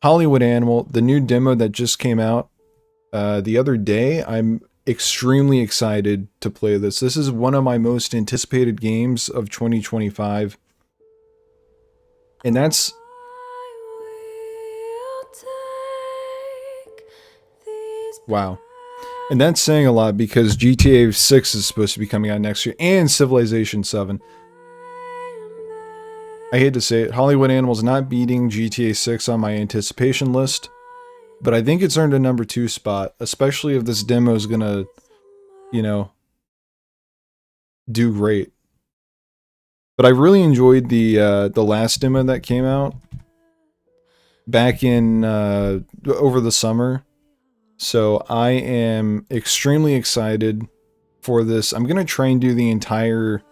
Hollywood Animal, the new demo that just came out the other day. I'm extremely excited to play this. This is one of my most anticipated games of 2025. And that's wow. And that's saying a lot because GTA 6 is supposed to be coming out next year and Civilization 7. I hate to say it, Hollywood Animal's not beating GTA 6 on my anticipation list, but I think it's earned a number 2 spot, especially if this demo is gonna, you know, do great. But I really enjoyed the last demo that came out back in over the summer. So I am extremely excited for this. I'm gonna try and do the entire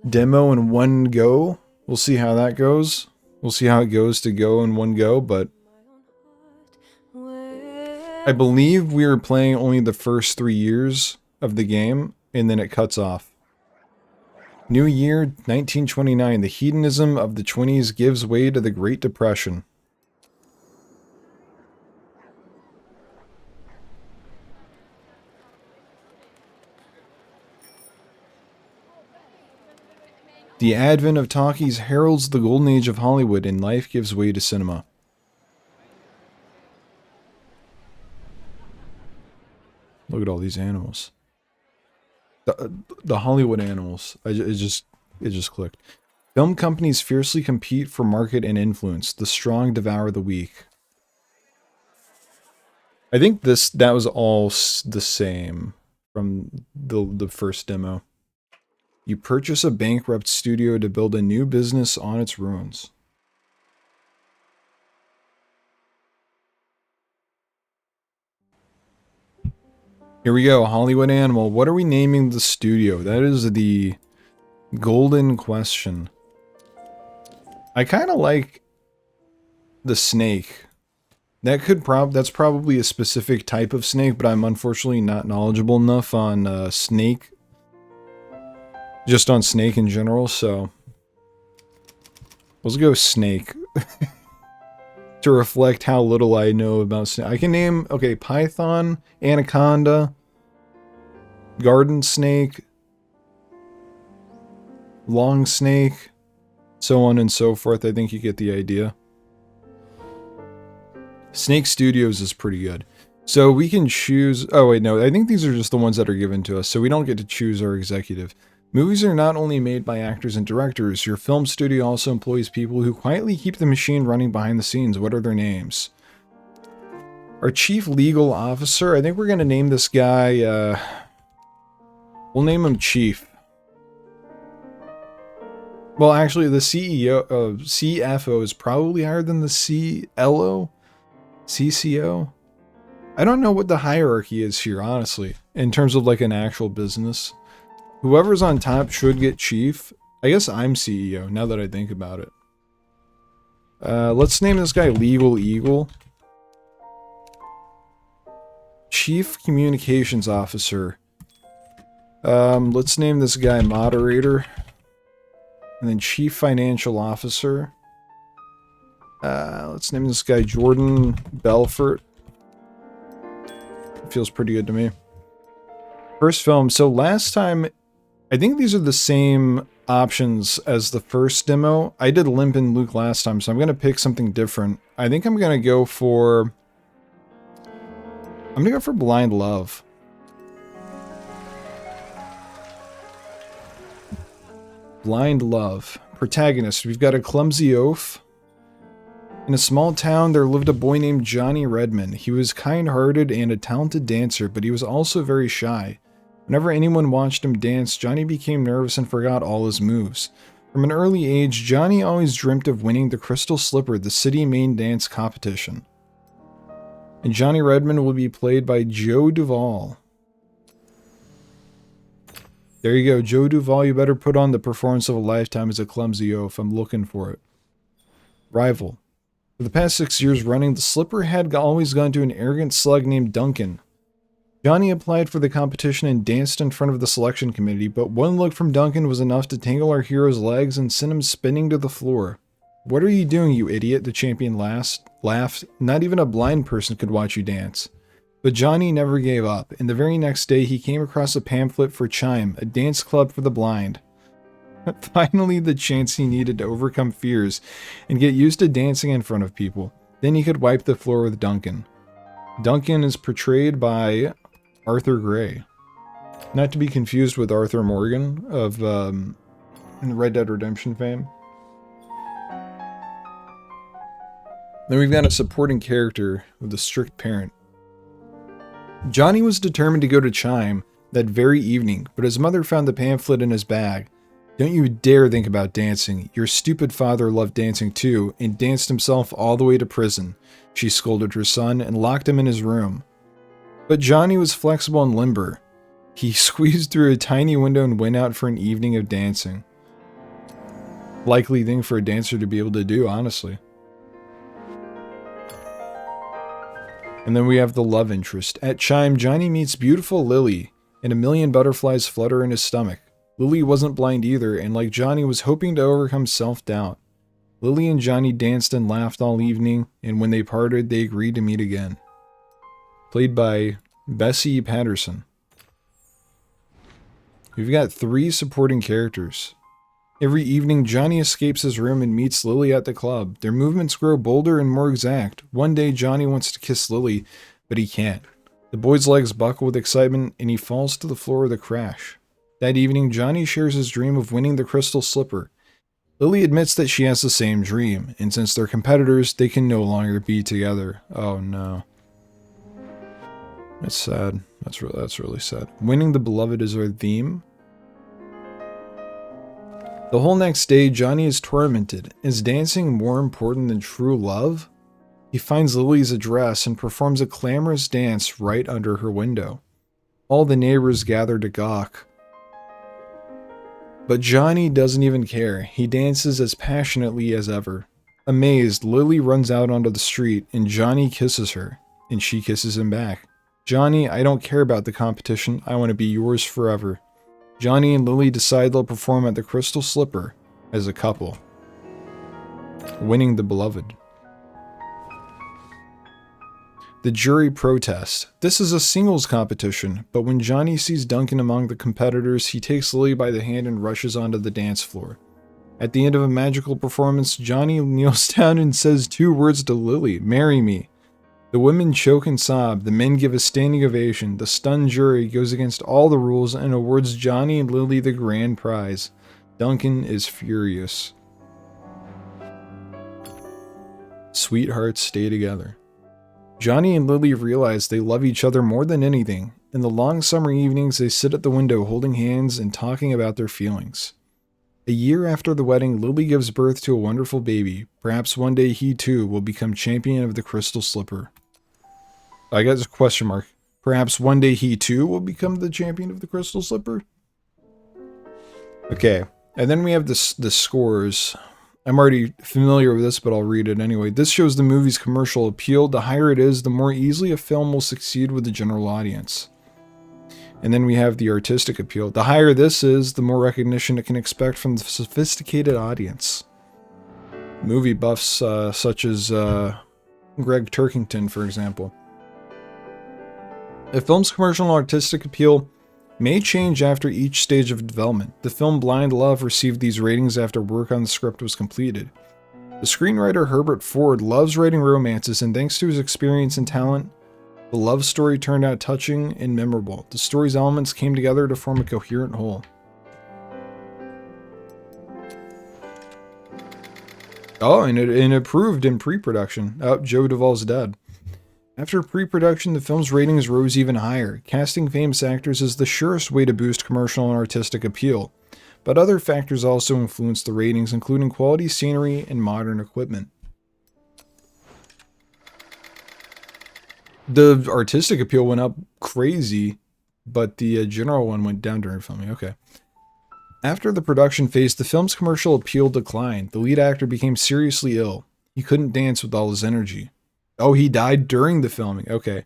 demo in one go. We'll see how that goes. We'll see how it goes to go in one go, but I believe we are playing only the first 3 years of the game, and then it cuts off. New Year, 1929. The hedonism of the 20s gives way to the Great Depression. The advent of talkies heralds the golden age of Hollywood, and life gives way to cinema. Look at all these animals. The Hollywood animals. It just clicked. Film companies fiercely compete for market and influence. The strong devour the weak. I think that was all the same from the first demo. You purchase a bankrupt studio to build a new business on its ruins. Here we go, Hollywood Animal. What are we naming the studio? That is the golden question. I kind of like the snake. That's probably a specific type of snake, but I'm unfortunately not knowledgeable enough on snake. Just on snake in general, so let's go snake. To reflect how little I know about snake. I can name, okay, python, anaconda, garden snake, long snake, so on and so forth. I think you get the idea. Snake Studios is pretty good. So we can choose, oh wait, no, I think these are just the ones that are given to us, so we don't get to choose our executive. Movies are not only made by actors and directors, your film studio also employs people who quietly keep the machine running behind the scenes. What are their names? Our chief legal officer, I think we're going to name this guy, we'll name him Chief. Well, actually, the CEO, CFO is probably higher than the CLO, CCO. I don't know what the hierarchy is here, honestly, in terms of like an actual business. Whoever's on top should get chief. I guess I'm CEO, now that I think about it. Let's name this guy Legal Eagle. Chief Communications Officer. Let's name this guy Moderator. And then Chief Financial Officer. Let's name this guy Jordan Belfort. Feels pretty good to me. First film. So last time, I think these are the same options as the first demo. I did Limp and Luke last time, so I'm going to pick something different. I think I'm going to go for... I'm going to go for Blind Love. Blind Love. Protagonist. We've got a clumsy oaf. In a small town, there lived a boy named Johnny Redman. He was kind-hearted and a talented dancer, but he was also very shy. Whenever anyone watched him dance, Johnny became nervous and forgot all his moves. From an early age, Johnny always dreamt of winning the Crystal Slipper, the city main dance competition. And Johnny Redman will be played by Joe Duvall. There you go, Joe Duvall, you better put on the performance of a lifetime as a clumsy oaf. I'm looking for it. Rival. For the past 6 years running, the Slipper had always gone to an arrogant slug named Duncan. Johnny applied for the competition and danced in front of the selection committee, but one look from Duncan was enough to tangle our hero's legs and send him spinning to the floor. "What are you doing, you idiot?" the champion laughed. "Not even a blind person could watch you dance." But Johnny never gave up, and the very next day he came across a pamphlet for Chime, a dance club for the blind. Finally, the chance he needed to overcome fears and get used to dancing in front of people. Then he could wipe the floor with Duncan. Duncan is portrayed by Arthur Gray. Not to be confused with Arthur Morgan of Red Dead Redemption fame. Then we've got a supporting character with a strict parent. Johnny was determined to go to Chime that very evening, but his mother found the pamphlet in his bag. "Don't you dare think about dancing. Your stupid father loved dancing too, and danced himself all the way to prison," she scolded her son and locked him in his room. But Johnny was flexible and limber. He squeezed through a tiny window and went out for an evening of dancing. Likely thing for a dancer to be able to do, honestly. And then we have the love interest. At Chime, Johnny meets beautiful Lily, and a million butterflies flutter in his stomach. Lily wasn't blind either, and like Johnny was hoping to overcome self-doubt. Lily and Johnny danced and laughed all evening, and when they parted, they agreed to meet again. Played by Bessie Patterson. We've got 3 supporting characters. Every evening, Johnny escapes his room and meets Lily at the club. Their movements grow bolder and more exact. One day, Johnny wants to kiss Lily, but he can't. The boy's legs buckle with excitement, and he falls to the floor with a crash. That evening, Johnny shares his dream of winning the crystal slipper. Lily admits that she has the same dream, and since they're competitors, they can no longer be together. Oh no. That's sad. That's really sad. Winning the beloved is our theme. The whole next day, Johnny is tormented. Is dancing more important than true love? He finds Lily's address and performs a clamorous dance right under her window. All the neighbors gather to gawk. But Johnny doesn't even care. He dances as passionately as ever. Amazed, Lily runs out onto the street, and Johnny kisses her, and she kisses him back. "Johnny, I don't care about the competition. I want to be yours forever." Johnny and Lily decide they'll perform at the Crystal Slipper as a couple. Winning the beloved. The jury protest. This is a singles competition, but when Johnny sees Duncan among the competitors, he takes Lily by the hand and rushes onto the dance floor. At the end of a magical performance, Johnny kneels down and says 2 words to Lily: "Marry me." The women choke and sob, the men give a standing ovation, the stunned jury goes against all the rules and awards Johnny and Lily the grand prize. Duncan is furious. Sweethearts stay together. Johnny and Lily realize they love each other more than anything. In the long summer evenings, they sit at the window holding hands and talking about their feelings. A year after the wedding, Lily gives birth to a wonderful baby. Perhaps one day he too will become champion of the Crystal Slipper. I got a question mark. Perhaps one day he too will become the champion of the Crystal Slipper? Okay, and then we have the scores. I'm already familiar with this, but I'll read it anyway. This shows the movie's commercial appeal. The higher it is, the more easily a film will succeed with the general audience. And then we have the artistic appeal. The higher this is, the more recognition it can expect from the sophisticated audience. Movie buffs such as Greg Turkington, for example. A film's commercial and artistic appeal may change after each stage of development. The film Blind Love received these ratings after work on the script was completed. The screenwriter Herbert Ford loves writing romances, and thanks to his experience and talent, the love story turned out touching and memorable. The story's elements came together to form a coherent whole. Oh, and it proved in pre-production. Oh, Joe Duvall's dead. After pre-production, the film's ratings rose even higher. Casting famous actors is the surest way to boost commercial and artistic appeal, but other factors also influenced the ratings, including quality scenery and modern equipment. The artistic appeal went up crazy, but the general one went down during filming. Okay. After the production phase, the film's commercial appeal declined. The lead actor became seriously ill. He couldn't dance with all his energy. Oh, he died during the filming. Okay.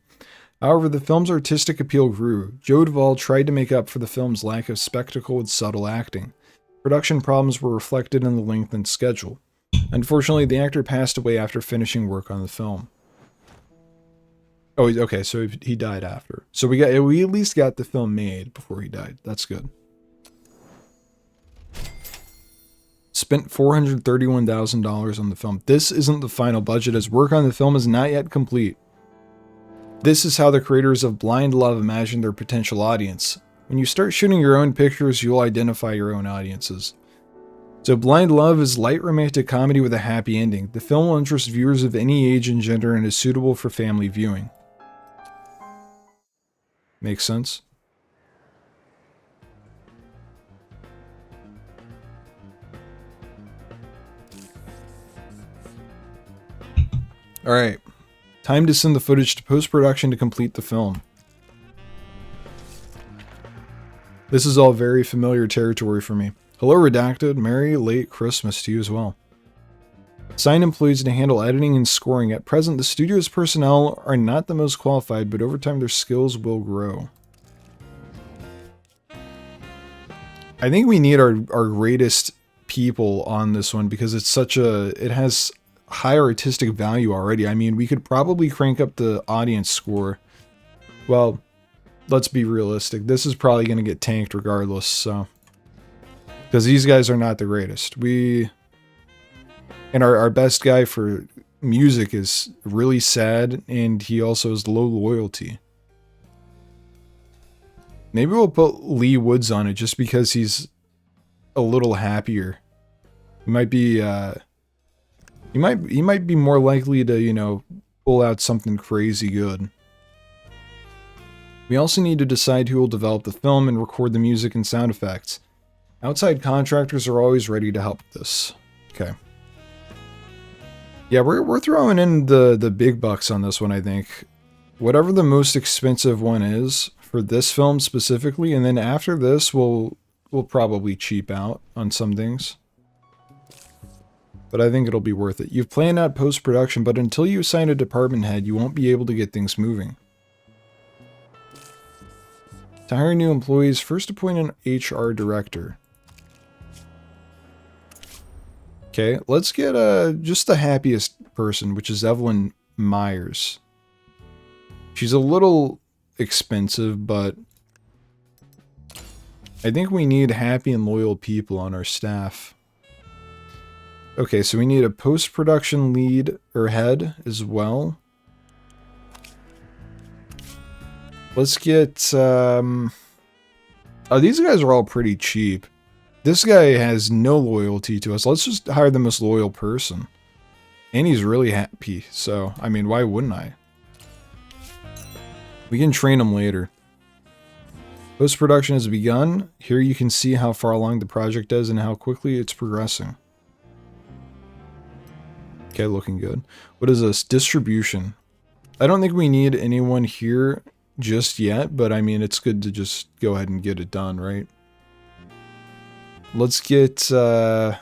However, the film's artistic appeal grew. Joe Duvall tried to make up for the film's lack of spectacle with subtle acting. Production problems were reflected in the lengthened schedule. Unfortunately, the actor passed away after finishing work on the film. Oh, okay, so he died after. So we at least got the film made before he died. That's good. Spent $431,000 on the film. This isn't the final budget, as work on the film is not yet complete. This is how the creators of Blind Love imagined their potential audience. When you start shooting your own pictures, you'll identify your own audiences. So Blind Love is light romantic comedy with a happy ending. The film will interest viewers of any age and gender and is suitable for family viewing. Makes sense? Alright. Time to send the footage to post-production to complete the film. This is all very familiar territory for me. Hello, Redacted. Merry late Christmas to you as well. Assigned employees to handle editing and scoring. At present, the studio's personnel are not the most qualified, but over time their skills will grow. I think we need our greatest people on this one because it's it has high artistic value already. I mean, we could probably crank up the audience score. Well, let's be realistic. This is probably going to get tanked regardless, so. Because these guys are not the greatest. And our best guy for music is really sad, and he also has low loyalty. Maybe we'll put Lee Woods on it just because he's a little happier. He might be, he might be more likely to, you know, pull out something crazy good. We also need to decide who will develop the film and record the music and sound effects. Outside contractors are always ready to help with this. Okay. Yeah, we're throwing in the big bucks on this one, I think. Whatever the most expensive one is for this film specifically, and then after this we'll probably cheap out on some things. But I think it'll be worth it. You've planned out post-production, but until you assign a department head, you won't be able to get things moving. To hire new employees, first appoint an HR director. Okay, let's get just the happiest person, which is Evelyn Myers. She's a little expensive, but I think we need happy and loyal people on our staff. Okay, so we need a post-production lead or head as well. Let's get, oh, these guys are all pretty cheap. This guy has no loyalty to us. Let's just hire the most loyal person. And he's really happy, so, I mean, why wouldn't I? We can train him later. Post-production has begun. Here you can see how far along the project is and how quickly it's progressing. Okay, looking good. What is this? Distribution. I don't think we need anyone here just yet, but I mean, it's good to just go ahead and get it done, right? Let's get, let's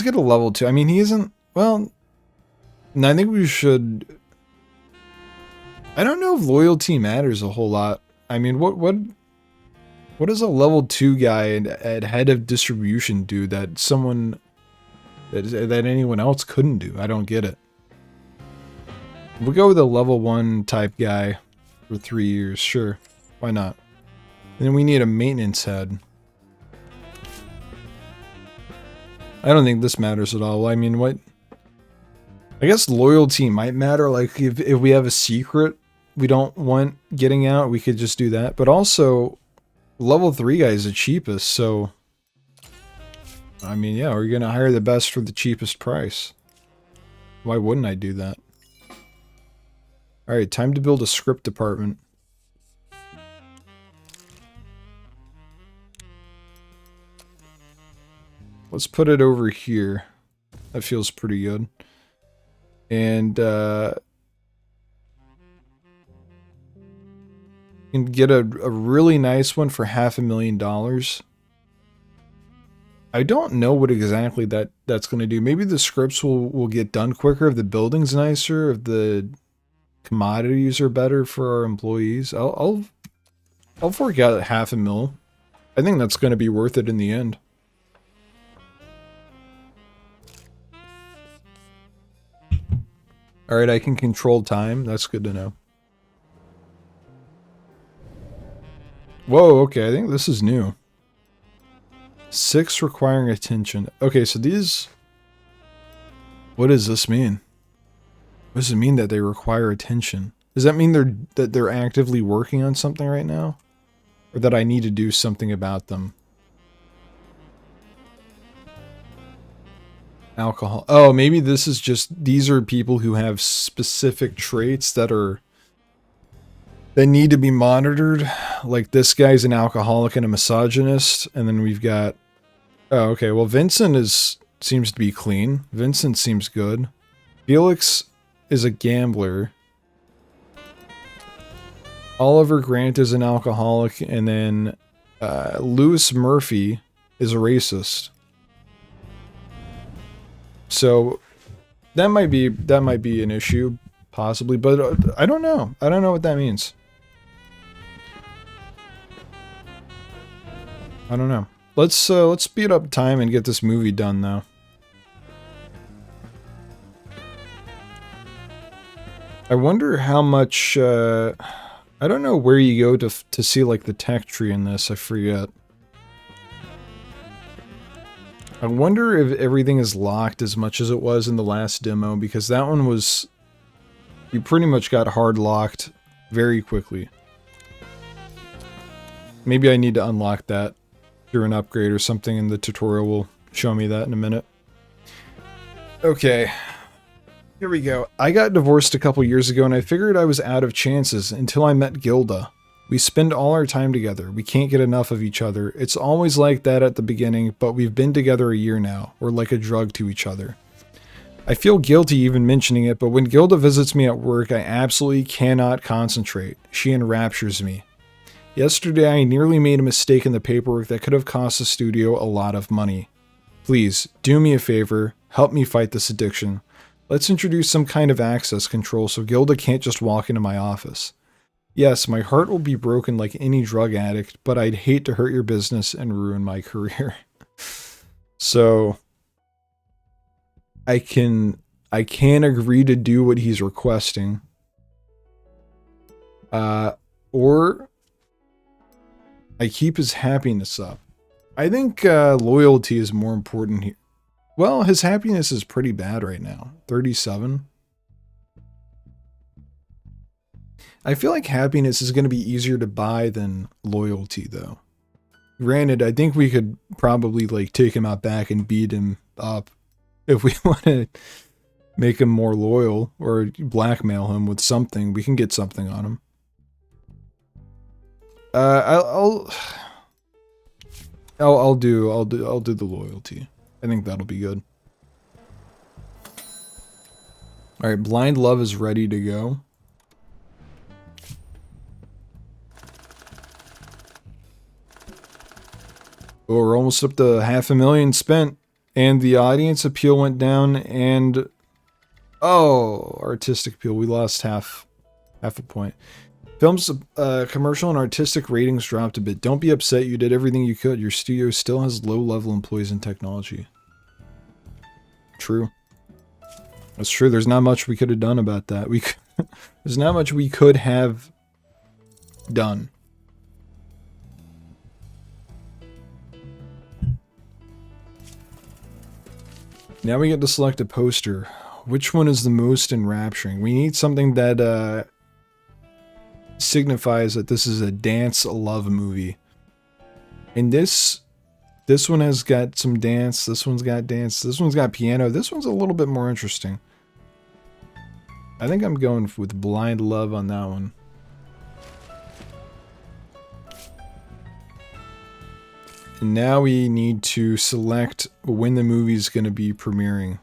get a level 2. I mean, he isn't, well, I think we should, I don't know if loyalty matters a whole lot. I mean, what does a level 2 guy at head of distribution do that someone, that anyone else couldn't do? I don't get it. We'll go with a level 1 type guy for 3 years, sure. Why not? And then we need a maintenance head. I don't think this matters at all. I mean, what? I guess loyalty might matter. Like, if we have a secret we don't want getting out, we could just do that. But also, level 3 guy is the cheapest, so... I mean, yeah, we're gonna hire the best for the cheapest price. Why wouldn't I do that? Alright, time to build a script department. Let's put it over here. That feels pretty good. And, you can get a really nice one for $500,000. I don't know what exactly that's going to do. Maybe the scripts will get done quicker if the building's nicer, if the commodities are better for our employees. I'll I'll fork out $500,000. I think that's going to be worth it in the end. Alright, I can control time. That's good to know. Whoa, okay, I think this is new. 6 requiring attention. Okay, so these... What does this mean? What does it mean that they require attention? Does that mean that they're actively working on something right now? Or that I need to do something about them? Alcohol. Oh, maybe this is just... These are people who have specific traits that need to be monitored. Like this guy's an alcoholic and a misogynist. And then we've got... Oh, okay. Well, Vincent seems to be clean. Vincent seems good. Felix is a gambler. Oliver Grant is an alcoholic. And then Louis Murphy is a racist. So that might be an issue, possibly, but I don't know. I don't know what that means. I don't know. Let's speed up time and get this movie done, though. I wonder how much. I don't know where you go to see like the tech tree in this. I forget. I wonder if everything is locked as much as it was in the last demo, because that one was... You pretty much got hard locked very quickly. Maybe I need to unlock that through an upgrade or something, and the tutorial will show me that in a minute. Okay. Here we go. I got divorced a couple years ago, and I figured I was out of chances until I met Gilda. We spend all our time together. We can't get enough of each other. It's always like that at the beginning, but we've been together a year now. We're like a drug to each other. I feel guilty even mentioning it, but when Gilda visits me at work, I absolutely cannot concentrate. She enraptures me. Yesterday, I nearly made a mistake in the paperwork that could have cost the studio a lot of money. Please, do me a favor. Help me fight this addiction. Let's introduce some kind of access control so Gilda can't just walk into my office. Yes, my heart will be broken like any drug addict, but I'd hate to hurt your business and ruin my career. So, I can agree to do what he's requesting. Or I keep his happiness up. I think loyalty is more important here. Well, his happiness is pretty bad right now. 37. I feel like happiness is going to be easier to buy than loyalty, though. Granted, I think we could probably like take him out back and beat him up if we want to make him more loyal or blackmail him with something. We can get something on him. I'll do the loyalty. I think that'll be good. All right, Blind Love is ready to go. Oh, we're almost up to $500,000 spent, and the audience appeal went down, and artistic appeal, we lost half a point. Film's commercial and artistic ratings dropped a bit. Don't be upset, you did everything you could. Your studio still has low-level employees and technology. True. That's true. There's not much we could have done about that. There's not much we could have done. Now we get to select a poster. Which one is the most enrapturing? We need something that signifies that this is a dance love movie. And this one has got some dance, this one's got dance, this one's got piano, this one's a little bit more interesting. I think I'm going with Blind Love on that one. And now we need to select when the movie's going to be premiering.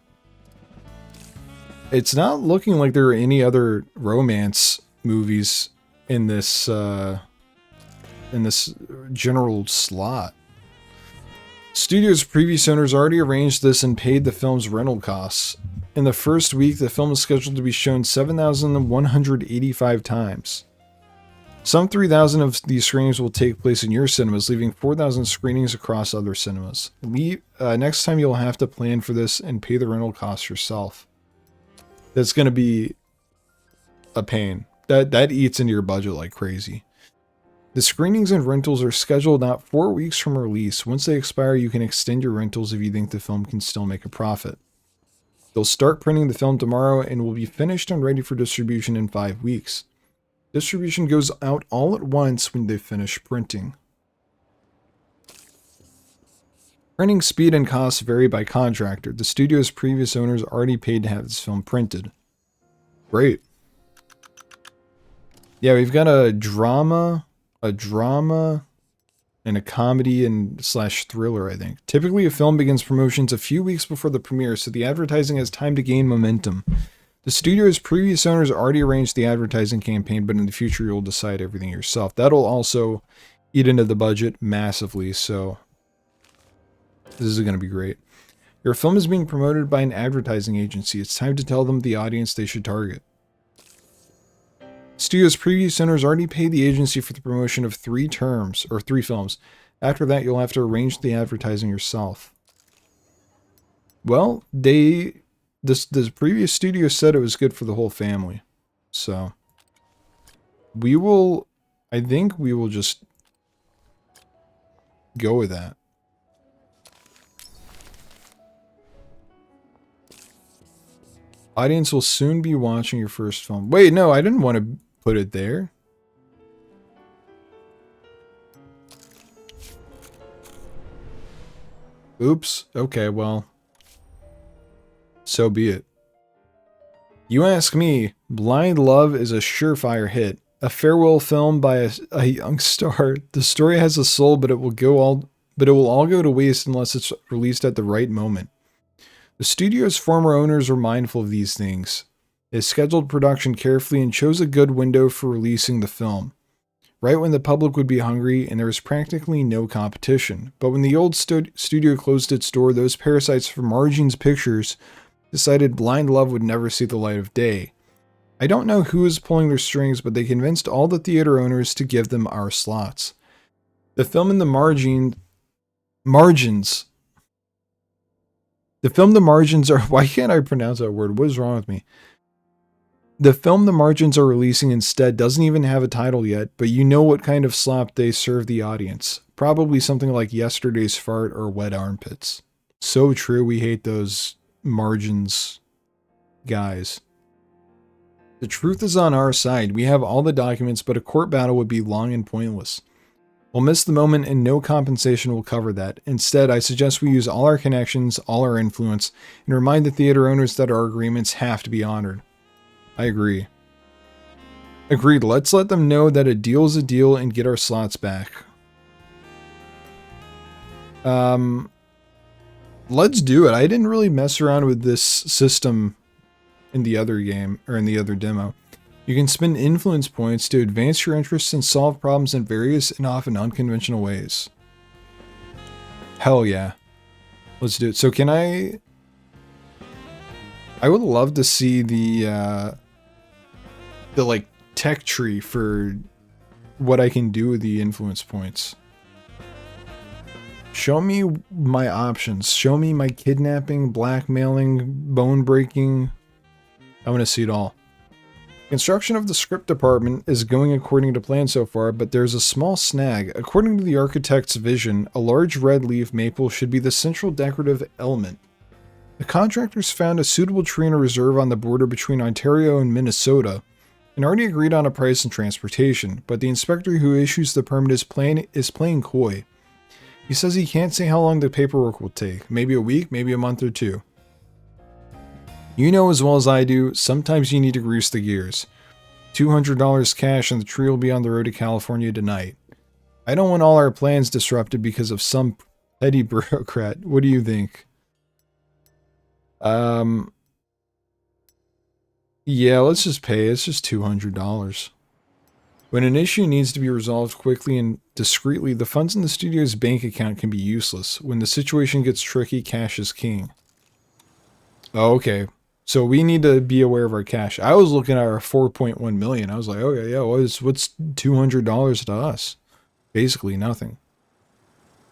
It's not looking like there are any other romance movies in this general slot. Studio's previous owners already arranged this and paid the film's rental costs. In the first week, the film is scheduled to be shown 7,185 times. Some 3,000 of these screenings will take place in your cinemas, leaving 4,000 screenings across other cinemas. Next time you'll have to plan for this and pay the rental costs yourself. That's going to be a pain. That eats into your budget like crazy. The screenings and rentals are scheduled out 4 weeks from release. Once they expire, you can extend your rentals if you think the film can still make a profit. They'll start printing the film tomorrow and will be finished and ready for distribution in 5 weeks. Distribution goes out all at once when they finish printing. Printing speed and costs vary by contractor. The studio's previous owners already paid to have this film printed. Great. Yeah, we've got a drama, and a comedy and slash thriller, I think. Typically, a film begins promotions a few weeks before the premiere, so the advertising has time to gain momentum. The studio's previous owners already arranged the advertising campaign, but in the future, you'll decide everything yourself. That'll also eat into the budget massively, so this is going to be great. Your film is being promoted by an advertising agency. It's time to tell them the audience they should target. Studio's previous owners already paid the agency for the promotion of 3 films. After that, you'll have to arrange the advertising yourself. Well, this previous studio said it was good for the whole family. So, I think we will just go with that. Audience will soon be watching your first film. Wait, no, I didn't want to put it there. Oops. Okay, well. So be it. You ask me, Blind Love is a surefire hit. A farewell film by a young star. The story has a soul, but it will all go to waste unless it's released at the right moment. The studio's former owners were mindful of these things. They scheduled production carefully and chose a good window for releasing the film. Right when the public would be hungry and there was practically no competition. But when the old studio closed its door, those parasites from Margins Pictures decided Blind Love would never see the light of day. I don't know who is pulling their strings, but they convinced all the theater owners to give them our slots. The film The Margins are... Why can't I pronounce that word? What is wrong with me? The film The Margins are releasing instead doesn't even have a title yet, but you know what kind of slop they serve the audience. Probably something like Yesterday's Fart or Wet Armpits. So true, we hate those Margins guys. The truth is on our side. We have all the documents, but a court battle would be long and pointless. We'll miss the moment and no compensation will cover that. Instead, I suggest we use all our connections, all our influence, and remind the theater owners that our agreements have to be honored. I agree. Agreed, let's let them know that a deal is a deal and get our slots back. Let's do it. I didn't really mess around with this system in the other game, or in the other demo. You can spend influence points to advance your interests and solve problems in various and often unconventional ways. Hell yeah. Let's do it. So can I would love to see the like tech tree for what I can do with the influence points. Show me my options. Show me my kidnapping, blackmailing, bone breaking. I want to see it all. Construction of the script department is going according to plan so far, but there's a small snag. According to the architect's vision, a large red leaf maple should be the central decorative element. The contractors found a suitable tree in a reserve on the border between Ontario and Minnesota, and already agreed on a price and transportation, but the inspector who issues the permit is playing coy. He says he can't say how long the paperwork will take. Maybe a week, maybe a month or 2. You know as well as I do, sometimes you need to grease the gears. $200 cash and the tree will be on the road to California tonight. I don't want all our plans disrupted because of some petty bureaucrat. What do you think? Yeah, let's just pay. It's just $200. When an issue needs to be resolved quickly and discreetly, the funds in the studio's bank account can be useless. When the situation gets tricky, cash is king. Oh, okay. So we need to be aware of our cash. I was looking at our 4.1 million. I was like, okay, yeah, what's $200 to us? Basically nothing.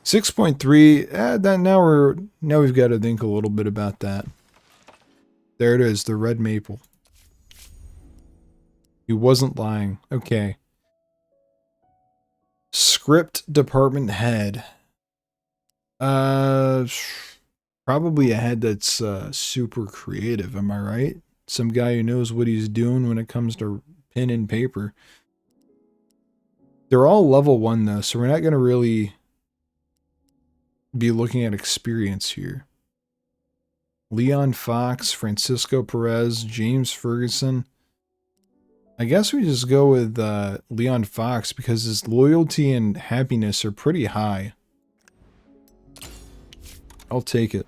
6.3. Now we've got to think a little bit about that. There it is, the red maple. He wasn't lying. Okay. Script department head. Probably a head that's super creative, am I right? Some guy who knows what he's doing when it comes to pen and paper. They're all level 1 though, so we're not going to really be looking at experience here. Leon Fox, Francisco Perez, James Ferguson. I guess we just go with Leon Fox because his loyalty and happiness are pretty high. I'll take it.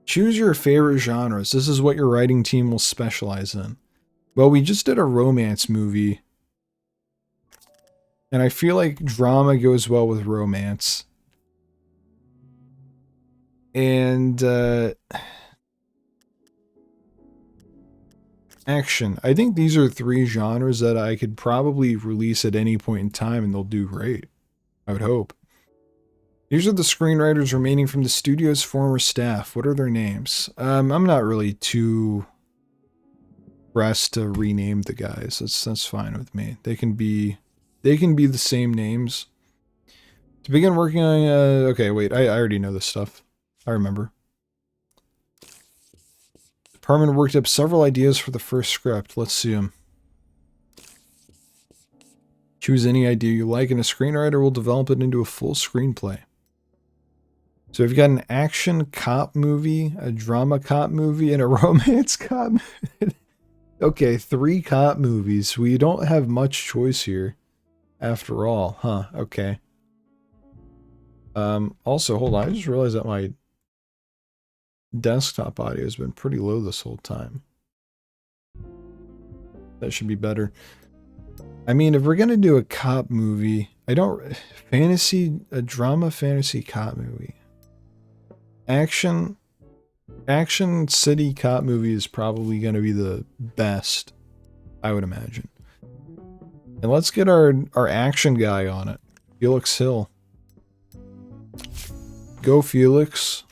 Choose your favorite genres. This is what your writing team will specialize in. Well, we just did a romance movie. And I feel like drama goes well with romance. And action. I think these are 3 genres that I could probably release at any point in time and they'll do great. I would hope. These are the screenwriters remaining from the studio's former staff. What are their names? I'm not really too pressed to rename the guys. That's fine with me. They can be the same names. To begin working on okay, wait, I already know this stuff. I remember. Department worked up several ideas for the first script. Let's see them. Choose any idea you like and a screenwriter will develop it into a full screenplay. So we've got an action cop movie, a drama cop movie, and a romance cop movie. Okay, 3 cop movies. We don't have much choice here after all, huh? Okay. Also, hold on. I just realized that my desktop audio has been pretty low this whole time. That should be better. I mean, if we're gonna do a cop movie, a drama fantasy cop movie. Action city cop movie is probably gonna be the best, I would imagine. And let's get our action guy on it. Felix Hill. Go Felix.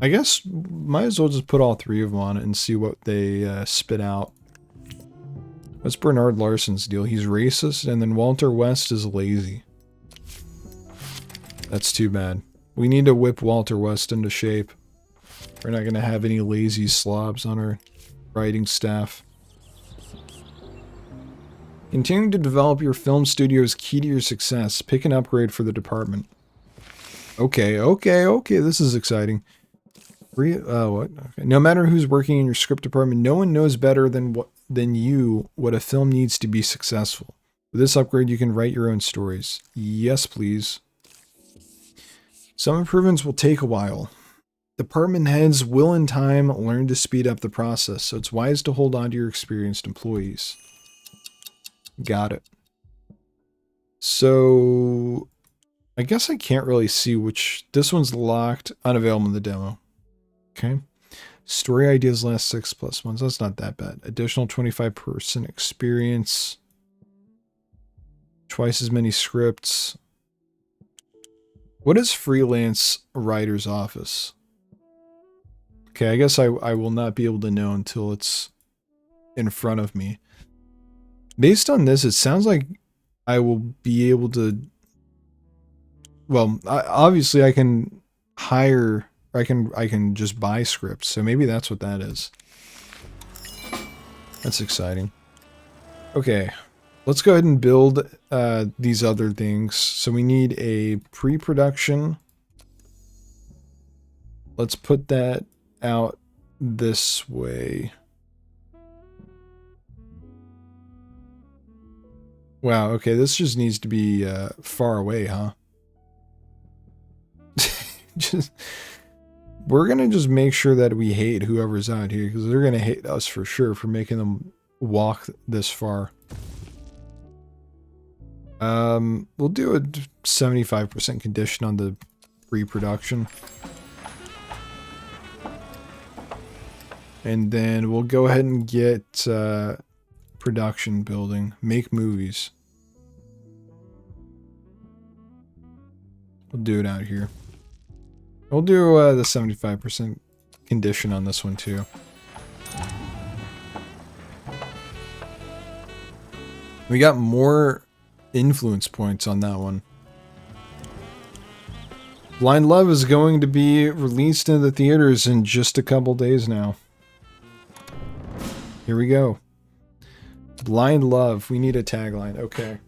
I guess might as well just put all 3 of them on it and see what they spit out. What's Bernard Larson's deal? He's racist, and then Walter West is lazy. That's too bad. We need to whip Walter West into shape. We're not going to have any lazy slobs on our writing staff. Continuing to develop your film studio is key to your success. Pick an upgrade for the department. Okay, this is exciting. What? Okay. No matter who's working in your script department, no one knows better than you what a film needs to be successful. With this upgrade, you can write your own stories. Yes, please. Some improvements will take a while. Department heads will in time learn to speed up the process, so it's wise to hold on to your experienced employees. Got it. So I guess I can't really see which... This one's locked, unavailable in the demo. Okay. Story ideas last 6+ months. That's not that bad. Additional 25% experience. Twice as many scripts. What is freelance writer's office? Okay, I guess I will not be able to know until it's in front of me. Based on this, it sounds like I will be able to... Well, obviously I can hire... I can just buy scripts, so maybe that's what that is. That's exciting. Okay, let's go ahead and build these other things. So we need a pre-production. Let's put that out this way. Wow, okay, this just needs to be far away, huh? We're gonna just make sure that we hate whoever's out here, because they're gonna hate us for sure for making them walk this far. We'll do a 75% condition on the pre-production. And then we'll go ahead and get production building. Make movies. We'll do it out here. We'll do the 75% condition on this one too. We got more influence points on that one. Blind Love is going to be released in the theaters in just a couple days now. Here we go. Blind Love. We need a tagline. Okay.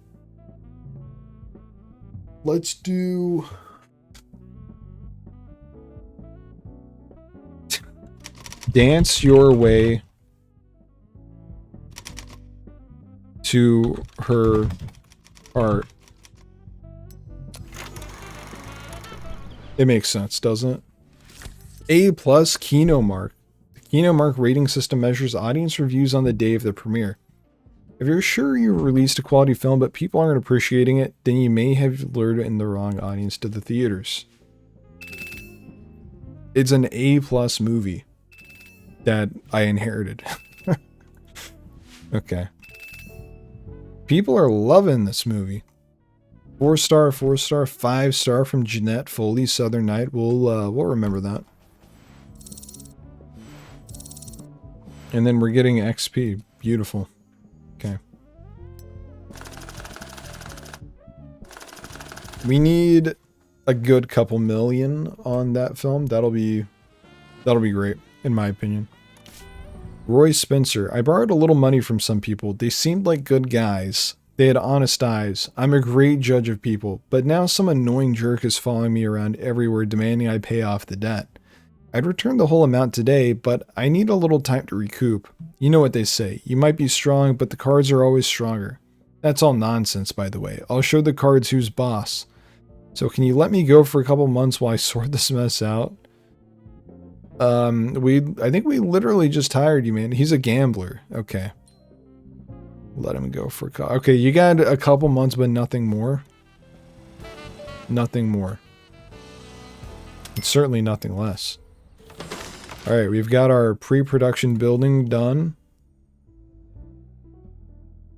Let's do... Dance your way to her heart. It makes sense, doesn't it? A+ Kino Mark. The Kino Mark rating system measures audience reviews on the day of the premiere. If you're sure you released a quality film but people aren't appreciating it, then you may have lured in the wrong audience to the theaters. It's an A+ movie that I inherited. Okay. People are loving this movie. 4-star, 4-star, 5-star from Jeanette Foley, Southern Night. We'll remember that. And then we're getting XP. Beautiful. Okay. We need a good couple million on that film. That'll be great, in my opinion. Roy Spencer. I borrowed a little money from some people. They seemed like good guys. They had honest eyes. I'm a great judge of people, but now some annoying jerk is following me around everywhere demanding I pay off the debt. I'd return the whole amount today, but I need a little time to recoup. You know what they say. You might be strong, but the cards are always stronger. That's all nonsense, by the way. I'll show the cards who's boss. So can you let me go for a couple months while I sort this mess out? I think we literally just hired you, man. He's a gambler. Okay. Let him go for okay, you got a couple months, but nothing more. Nothing more. And certainly nothing less. Alright, we've got our pre-production building done.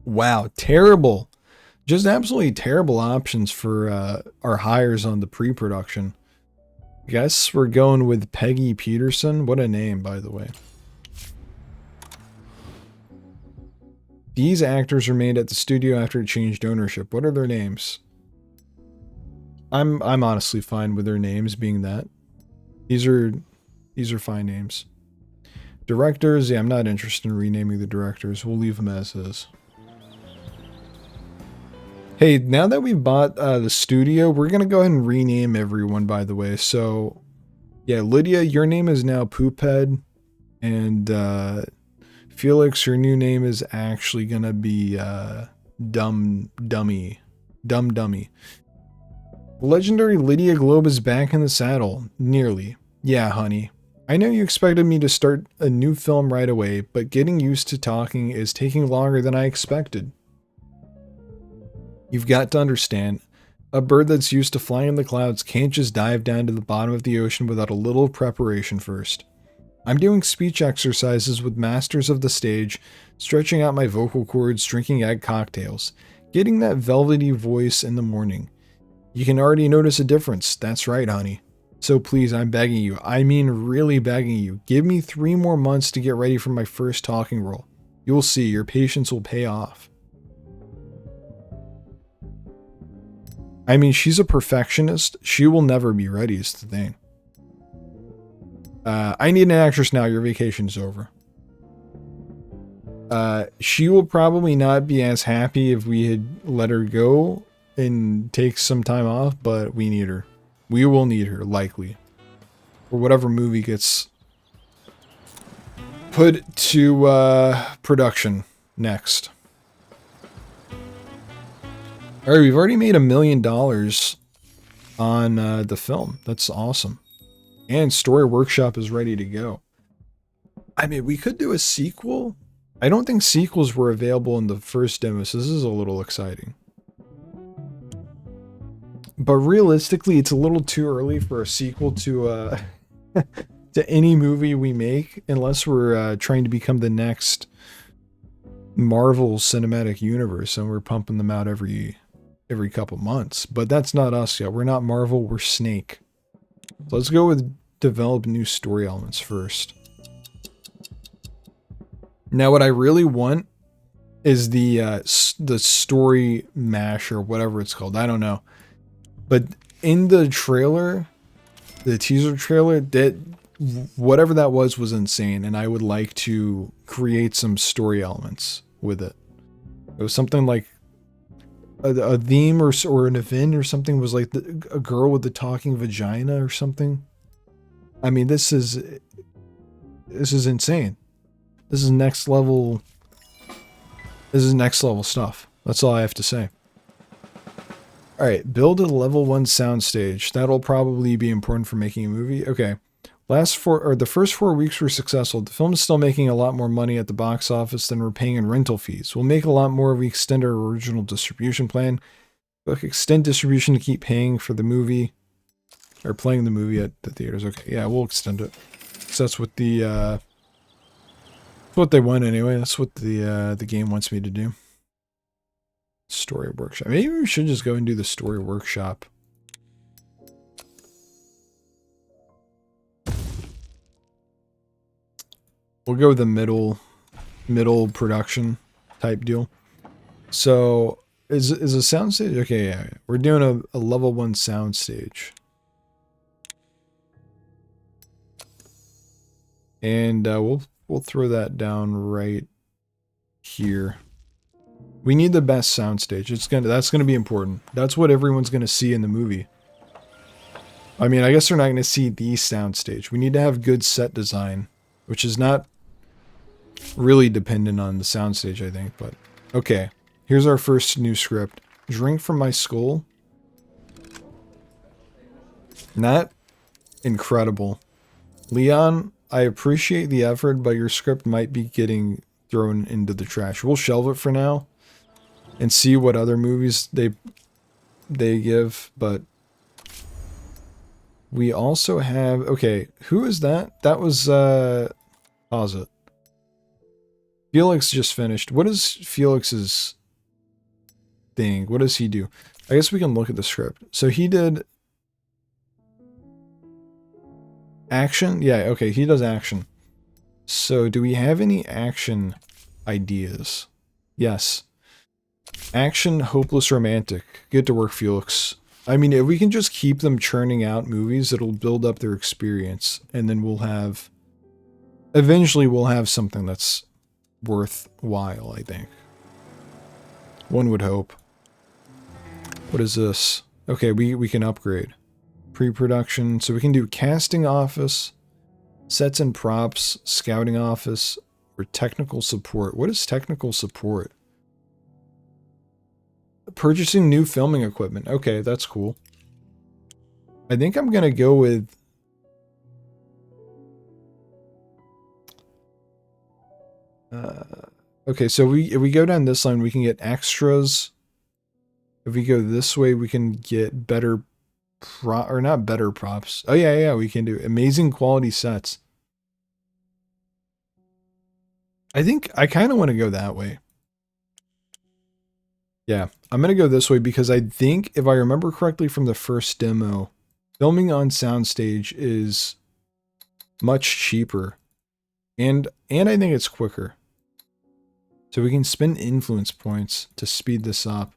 Wow, terrible. Just absolutely terrible options for our hires on the pre-production. Guess we're going with Peggy Peterson. What a name, by the way. These actors remained at the studio after it changed ownership. What are their names? I'm honestly fine with their names being that. These are fine names. Directors, yeah, I'm not interested in renaming the directors. We'll leave them as is. Hey, now that we've bought the studio, we're going to go ahead and rename everyone, by the way. So, yeah, Lydia, your name is now Poophead. And Felix, your new name is actually going to be Dumb Dummy. Legendary Lydia Globe is back in the saddle. Nearly. Yeah, honey. I know you expected me to start a new film right away, but getting used to talking is taking longer than I expected. You've got to understand, a bird that's used to flying in the clouds can't just dive down to the bottom of the ocean without a little preparation first. I'm doing speech exercises with masters of the stage, stretching out my vocal cords, drinking egg cocktails, getting that velvety voice in the morning. You can already notice a difference. That's right, honey. So please, I'm begging you. I mean really begging you. Give me 3 more months to get ready for my first talking role. You'll see, your patience will pay off. I mean, she's a perfectionist. She will never be ready, is the thing. I need an actress now. Your vacation's over. She will probably not be as happy if we had let her go and take some time off, but we need her. We will need her, likely. For whatever movie gets put to production next. Alright, we've already made $1 million on the film. That's awesome. And Story Workshop is ready to go. I mean, we could do a sequel. I don't think sequels were available in the first demo, so this is a little exciting. But realistically, it's a little too early for a sequel to to any movie we make, unless we're trying to become the next Marvel Cinematic Universe, and we're pumping them out every couple months. But that's not us yet. We're not Marvel, we're Snake. So let's go with develop new story elements first. Now what I really want is the story mash or whatever it's called. I don't know. But in the trailer, the teaser trailer, that whatever that was insane, and I would like to create some story elements with it. It was something like a theme or an event or something was like a girl with the talking vagina or something. I mean, this is insane. This is next level. This is next level stuff. That's all I have to say. All right, build a level 1 soundstage. That'll probably be important for making a movie. Okay. The first 4 weeks were successful. The film is still making a lot more money at the box office than we're paying in rental fees. We'll make a lot more if we extend our original distribution plan. We'll extend distribution to keep paying for the movie. Or playing the movie at the theaters. Okay, yeah, we'll extend it. So that's what the what they want anyway. That's what the game wants me to do. Story workshop. Maybe we should just go and do the story workshop. We'll go with the middle production type deal. So is a soundstage? Okay, yeah. We're doing a level 1 soundstage. And we'll throw that down right here. We need the best soundstage. That's gonna be important. That's what everyone's gonna see in the movie. I mean, I guess they're not gonna see the soundstage. We need to have good set design, which is not really dependent on the soundstage, I think. But okay, here's our first new script. Drink from my skull. Not incredible. Leon, I appreciate the effort, but your script might be getting thrown into the trash. We'll shelve it for now and see what other movies they give, but we also have, okay, who is that? That was pause it. Felix just finished. What is Felix's thing? What does he do? I guess we can look at the script. So he did action? Yeah, okay, he does action. So do we have any action ideas? Yes. Action, hopeless romantic. Get to work, Felix. I mean, if we can just keep them churning out movies, it'll build up their experience. And then eventually we'll have something that's worthwhile, I think. One would hope. What is this? Okay, we can upgrade. Pre-production. So we can do casting office, sets and props, scouting office, or technical support. What is technical support? Purchasing new filming equipment. Okay, that's cool. I think I'm gonna go with okay, so if we go down this line, we can get extras. If we go this way, we can get better not better props. Oh yeah, we can do amazing quality sets. I think I kind of want to go that way. Yeah, I'm going to go this way because I think, if I remember correctly from the first demo, filming on soundstage is much cheaper. And I think it's quicker. So we can spend influence points to speed this up.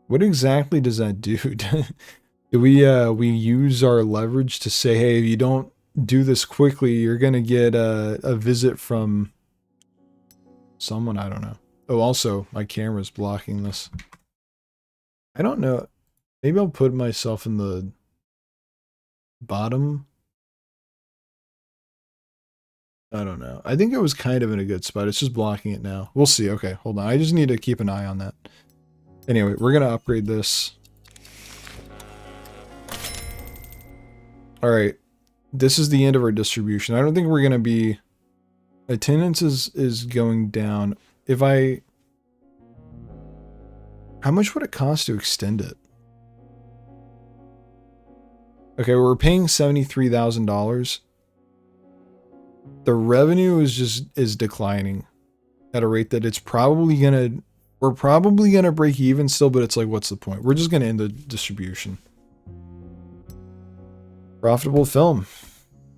What exactly does that do? Do we use our leverage to say, hey, if you don't do this quickly, you're going to get a visit from someone? I don't know. Oh, also, my camera's blocking this. I don't know. Maybe I'll put myself in the bottom. I don't know. I think it was kind of in a good spot. It's just blocking it now. We'll see. Okay, hold on. I just need to keep an eye on that. Anyway, we're going to upgrade this. Alright. This is the end of our distribution. I don't think we're going to be... Attendance is going down. If I... How much would it cost to extend it? Okay, we're paying $73,000. The revenue is declining at a rate that we're probably gonna break even still, but it's like, what's the point? We're just gonna end the distribution. Profitable film.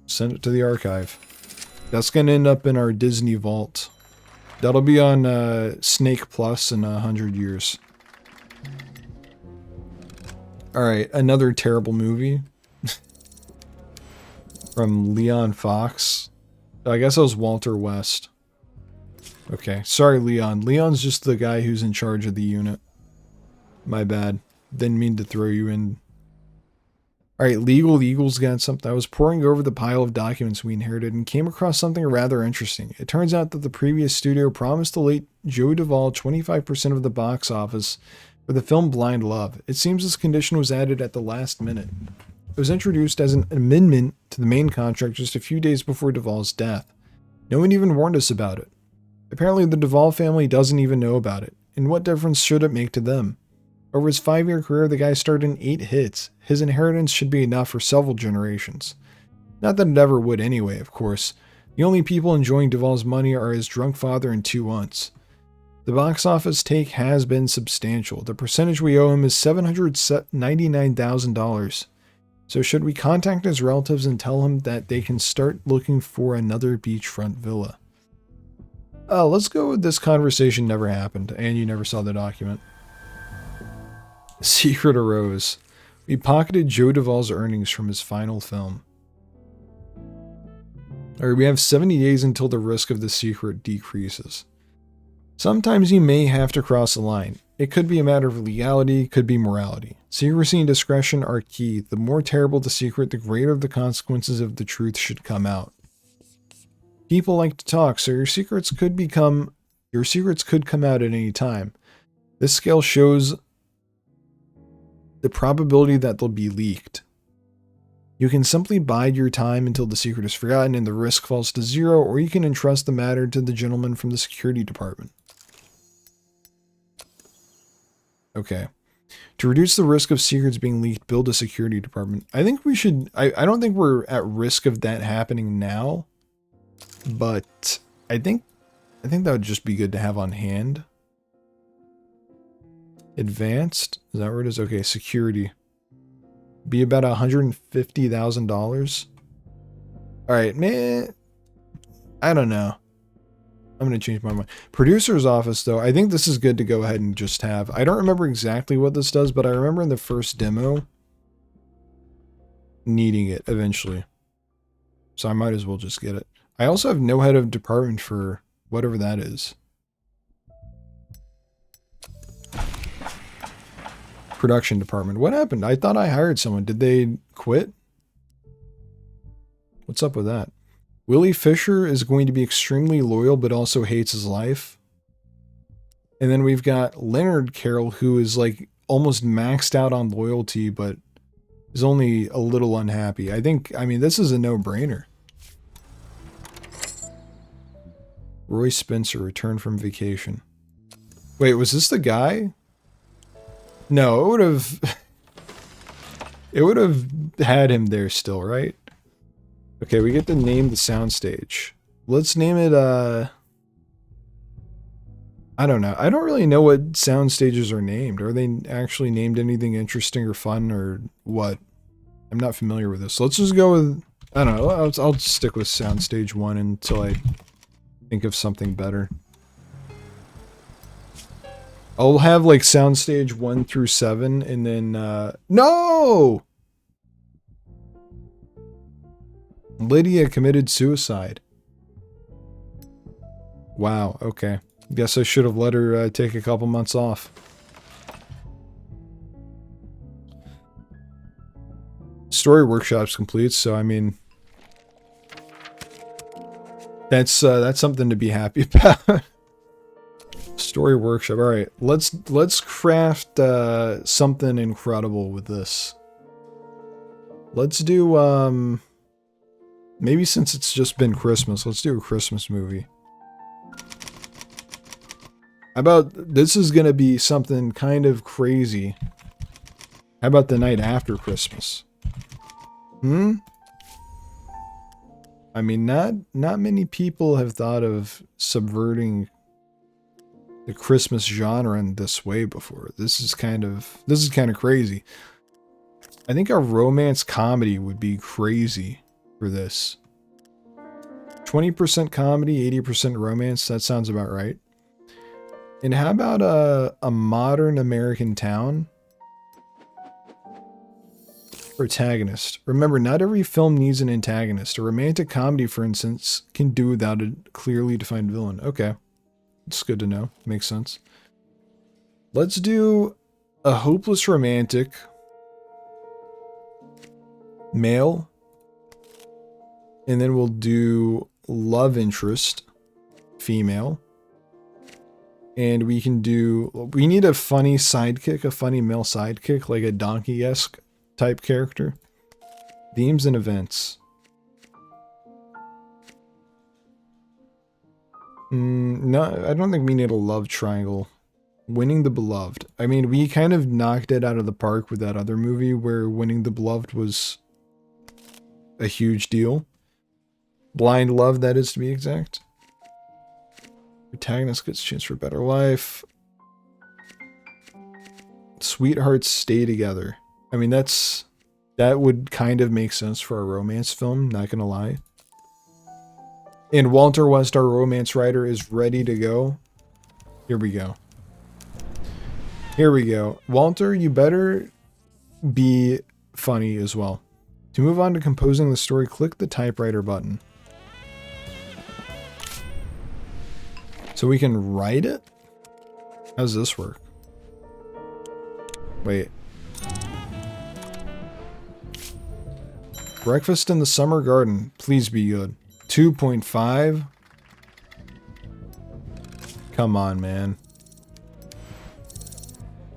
Send it to the archive. That's gonna end up in our Disney vault. That'll be on Snake Plus in 100 years. Alright, another terrible movie. From Leon Fox. I guess it was Walter West. Okay, sorry Leon. Leon's just the guy who's in charge of the unit. My bad. Didn't mean to throw you in. Alright, Legal Eagles got something. I was poring over the pile of documents we inherited and came across something rather interesting. It turns out that the previous studio promised the late Joe Duvall 25% of the box office for the film Blind Love. It seems this condition was added at the last minute. It was introduced as an amendment to the main contract just a few days before Duvall's death. No one even warned us about it. Apparently the Duvall family doesn't even know about it, and what difference should it make to them? Over his 5-year career, the guy starred in 8 hits. His inheritance should be enough for several generations. Not that it ever would anyway, of course. The only people enjoying Duvall's money are his drunk father and 2 aunts. The box office take has been substantial. The percentage we owe him is $799,000. So should we contact his relatives and tell him that they can start looking for another beachfront villa? Let's go with this conversation never happened, and you never saw the document. Secret arose. We pocketed Joe Duvall's earnings from his final film. Alright, we have 70 days until the risk of the secret decreases. Sometimes you may have to cross a line. It could be a matter of legality, could be morality. Secrecy and discretion are key. The more terrible the secret, the greater the consequences of the truth should come out. People like to talk, so your secrets could come out at any time. This scale shows the probability that they'll be leaked. You can simply bide your time until the secret is forgotten and the risk falls to 0, or you can entrust the matter to the gentleman from the security department. Okay. To reduce the risk of secrets being leaked, build a security department. I think we should... I don't think we're at risk of that happening now, but I think that would just be good to have on hand. Advanced? Is that where it is? Okay, security. Be about $150,000. Alright, man. I don't know. I'm going to change my mind. Producer's office, though. I think this is good to go ahead and just have. I don't remember exactly what this does, but I remember in the first demo needing it eventually. So I might as well just get it. I also have no head of department for whatever that is. Production department. What happened? I thought I hired someone. Did they quit? What's up with that? Willie Fisher is going to be extremely loyal, but also hates his life. And then we've got Leonard Carroll, who is like almost maxed out on loyalty, but is only a little unhappy. I mean, this is a no-brainer. Roy Spencer returned from vacation. Wait, was this the guy? No, it would have had him there still, right? Okay, we get to name the soundstage. Let's name it, I don't know. I don't really know what sound stages are named. Are they actually named anything interesting or fun or what? I'm not familiar with this. So let's just go with, I don't know. I'll stick with soundstage 1 until I think of something better. I'll have like soundstage 1 through 7 and then, no! Lydia committed suicide. Wow, okay. Guess I should have let her take a couple months off. Story workshop's complete, so I mean... That's something to be happy about. Story workshop. Alright, let's craft something incredible with this. Let's do, maybe since it's just been Christmas, let's do a Christmas movie. How about, this is gonna be something kind of crazy. How about the night after Christmas? Hmm? I mean, not many people have thought of subverting the Christmas genre in this way before. This is kind of crazy. I think a romance comedy would be crazy for this. 20% comedy, 80% romance. That sounds about right. And how about a modern American town? Protagonist. Remember, not every film needs an antagonist. A romantic comedy, for instance, can do without a clearly defined villain. Okay. It's good to know. Makes sense. Let's do a hopeless romantic. Male. And then we'll do love interest. Female. And we can do... We need a funny sidekick, a funny male sidekick, like a Donkey-esque type character. Themes and events. No, I don't think we need a love triangle. Winning the Beloved. I mean, we kind of knocked it out of the park with that other movie where Winning the Beloved was a huge deal. Blind Love, that is to be exact. Protagonist gets a chance for a better life. Sweethearts stay together. I mean, that would kind of make sense for a romance film, not gonna lie. And Walter West, our romance writer, is ready to go. Here we go. Here we go. Walter, you better be funny as well. To move on to composing the story, click the typewriter button. So we can write it? How does this work? Wait. Breakfast in the Summer Garden. Please be good. 2.5. Come on, man.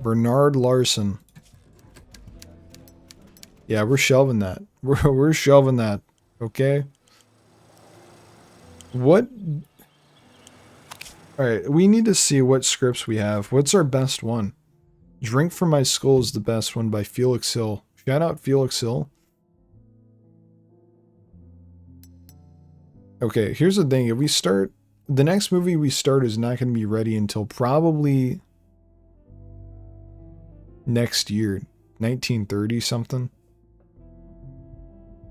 Bernard Larson. Yeah, we're shelving that. We're shelving that. Okay? What? Alright, we need to see what scripts we have. What's our best one? Drink from My Skull is the best one by Felix Hill. Shout out Felix Hill. Okay, here's the thing. If we start... The next movie we start is not going to be ready until probably... next year. 1930 something.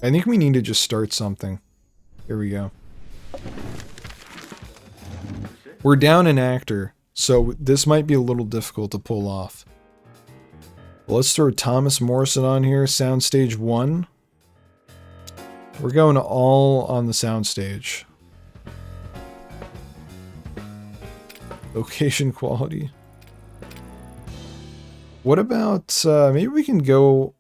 I think we need to just start something. Here we go. We're down an actor, so this might be a little difficult to pull off. Let's throw Thomas Morrison on here, soundstage 1. We're going all on the soundstage. Location quality. What about, maybe we can go...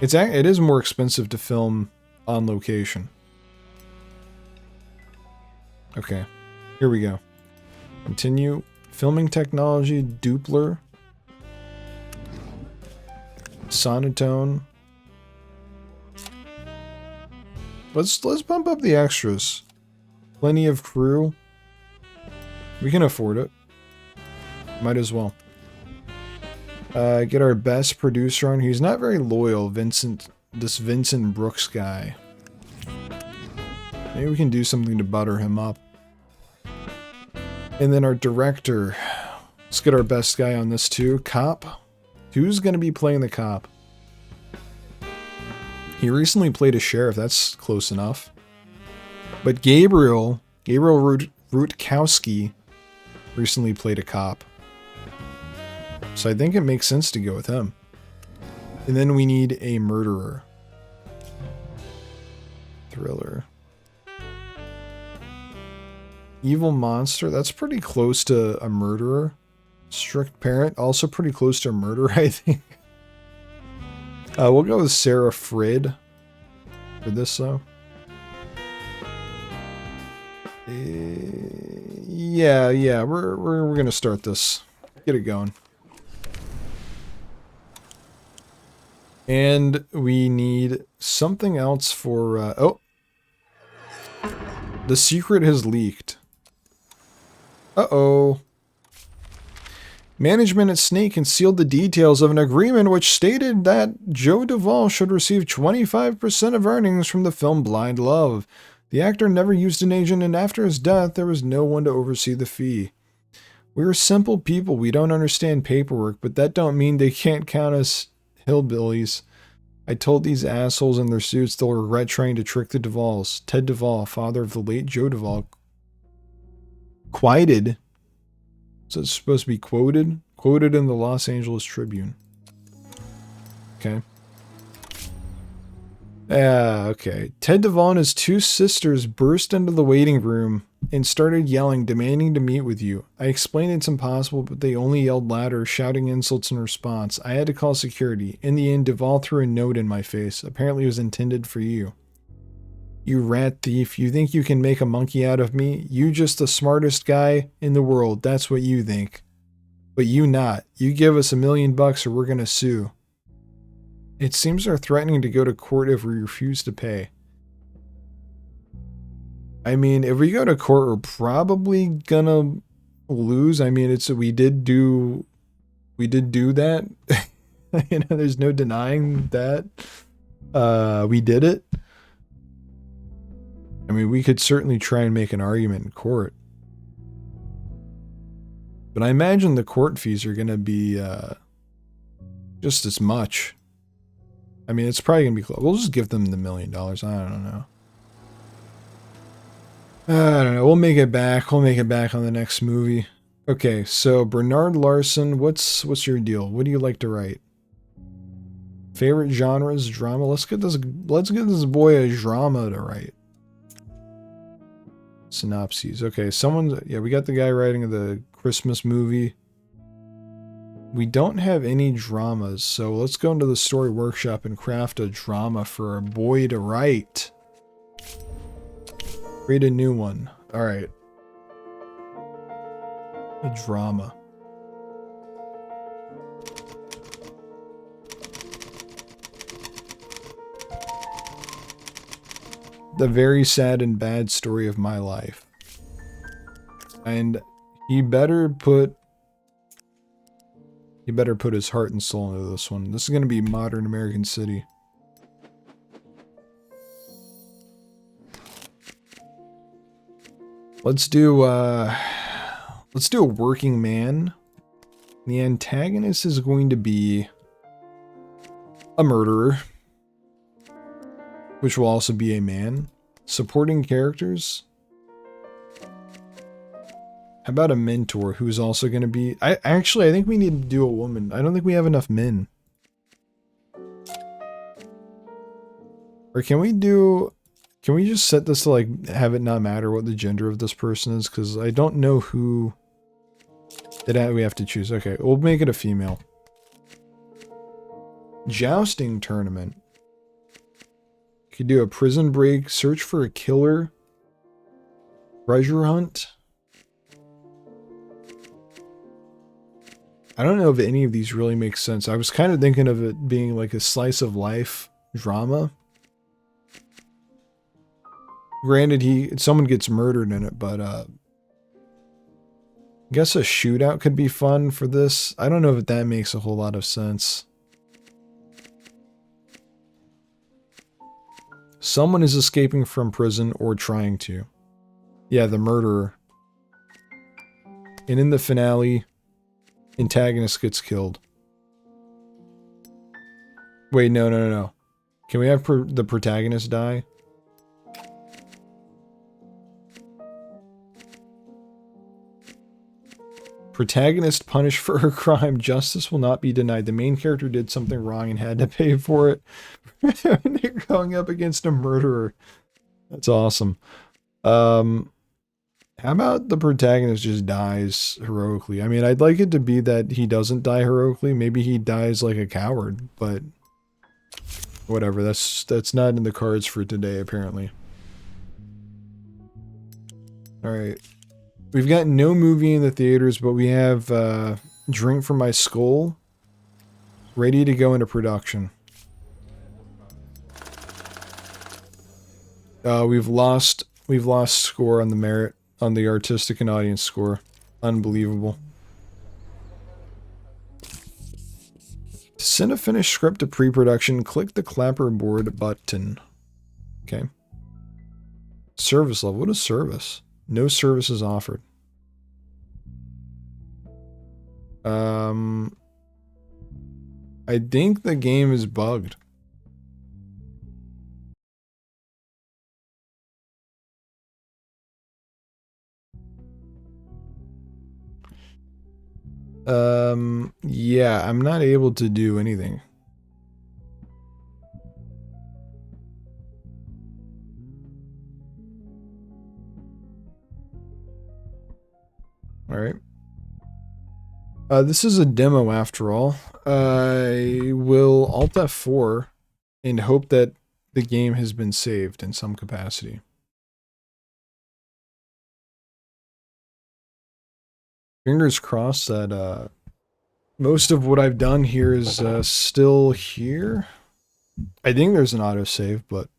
It is more expensive to film on location. Okay, here we go. Continue. Filming technology, Doppler. Sonotone. Let's bump up the extras. Plenty of crew. We can afford it. Might as well. Get our best producer on. He's not very loyal, Vincent. This Vincent Brooks guy. Maybe we can do something to butter him up. And then our director. Let's get our best guy on this too. Cop. Who's going to be playing the cop? He recently played a sheriff. That's close enough. But Gabriel Rutkowski recently played a cop. So I think it makes sense to go with him. And then we need a murderer. Thriller. Evil monster. That's pretty close to a murderer. Strict parent. Also pretty close to a murderer, I think. We'll go with Sarah Frid for this, though. Yeah, we're gonna start this. Get it going. And we need something else for, oh! The secret has leaked. Uh-oh. Management at Snake concealed the details of an agreement which stated that Joe Duvall should receive 25% of earnings from the film Blind Love. The actor never used an agent, and after his death, there was no one to oversee the fee. We're simple people. We don't understand paperwork, but that don't mean they can't count us hillbillies. I told these assholes in their suits they'll regret trying to trick the Duvalls. Ted Duvall, father of the late Joe Duvall, quieted. So it's supposed to be quoted? Quoted in the Los Angeles Tribune. Okay. Okay. Ted Duvall and his two sisters burst into the waiting room and started yelling, demanding to meet with you. I explained it's impossible, but they only yelled louder, shouting insults in response. I had to call security. In the end, Duvall threw a note in my face. Apparently it was intended for you. You rat thief. You think you can make a monkey out of me? You just the smartest guy in the world. That's what you think. But you not. You give us $1 million or we're gonna sue. It seems they're threatening to go to court if we refuse to pay. I mean, if we go to court, we're probably gonna lose. I mean, we did do that. You know, there's no denying that. We did it. I mean, we could certainly try and make an argument in court. But I imagine the court fees are gonna be just as much. I mean, it's probably gonna be close. We'll just give them the $1 million. I don't know. I don't know. We'll make it back. We'll make it back on the next movie. Okay, so Bernard Larson, what's your deal? What do you like to write? Favorite genres, drama. Let's get this boy a drama to write. Synopses. Okay, we got the guy writing the Christmas movie. We don't have any dramas, so let's go into the story workshop and craft a drama for a boy to write. Create a new one. Alright. A drama. The very sad and bad story of my life. And he better put his heart and soul into this one. This is going to be modern American City. Let's do a working man. The antagonist is going to be a murderer, which will also be a man. Supporting characters. How about a mentor who's also going to be... I think we need to do a woman. I don't think we have enough men. Or can we just set this to like have it not matter what the gender of this person is? Because I don't know who that we have to choose. Okay, we'll make it a female. Jousting tournament. Could do a prison break, search for a killer, treasure hunt. I don't know if any of these really make sense. I was kind of thinking of it being like a slice of life drama. Granted, someone gets murdered in it, but I guess a shootout could be fun for this. I don't know if that makes a whole lot of sense. Someone is escaping from prison or trying to. Yeah, the murderer. And in the finale, antagonist gets killed. Wait, no. Can we have the protagonist die? Protagonist punished for her crime. Justice will not be denied. The main character did something wrong and had to pay for it. They're going up against a murderer. That's awesome. How about the protagonist just dies heroically? I mean, I'd like it to be that he doesn't die heroically. Maybe he dies like a coward, but whatever. That's not in the cards for today, apparently. Alright. We've got no movie in the theaters, but we have Drink from My Skull ready to go into production. We've lost score on the merit, on the artistic and audience score. Unbelievable. To send a finished script to pre-production, click the clapperboard button. Okay. Service level. What is service? No services offered. I think the game is bugged. Yeah, I'm not able to do anything. All right. This is a demo after all. I will Alt F4 and hope that the game has been saved in some capacity. Fingers crossed that most of what I've done here is still here. I think there's an autosave, but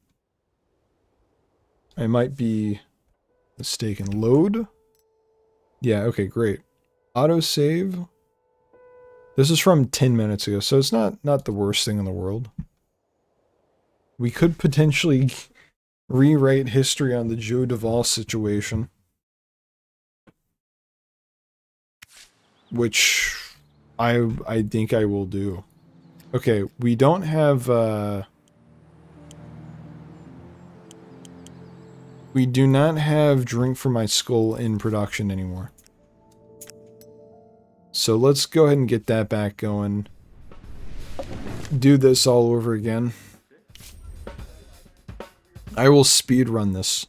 I might be mistaken. Load? Yeah, okay, great. Autosave. This is from 10 minutes ago, so it's not the worst thing in the world. We could potentially rewrite history on the Joe Duvall situation. Which I think I will do. Okay, we don't have we do not have Drink for My Skull in production anymore. So let's go ahead and get that back going. Do this all over again. I will speed run this.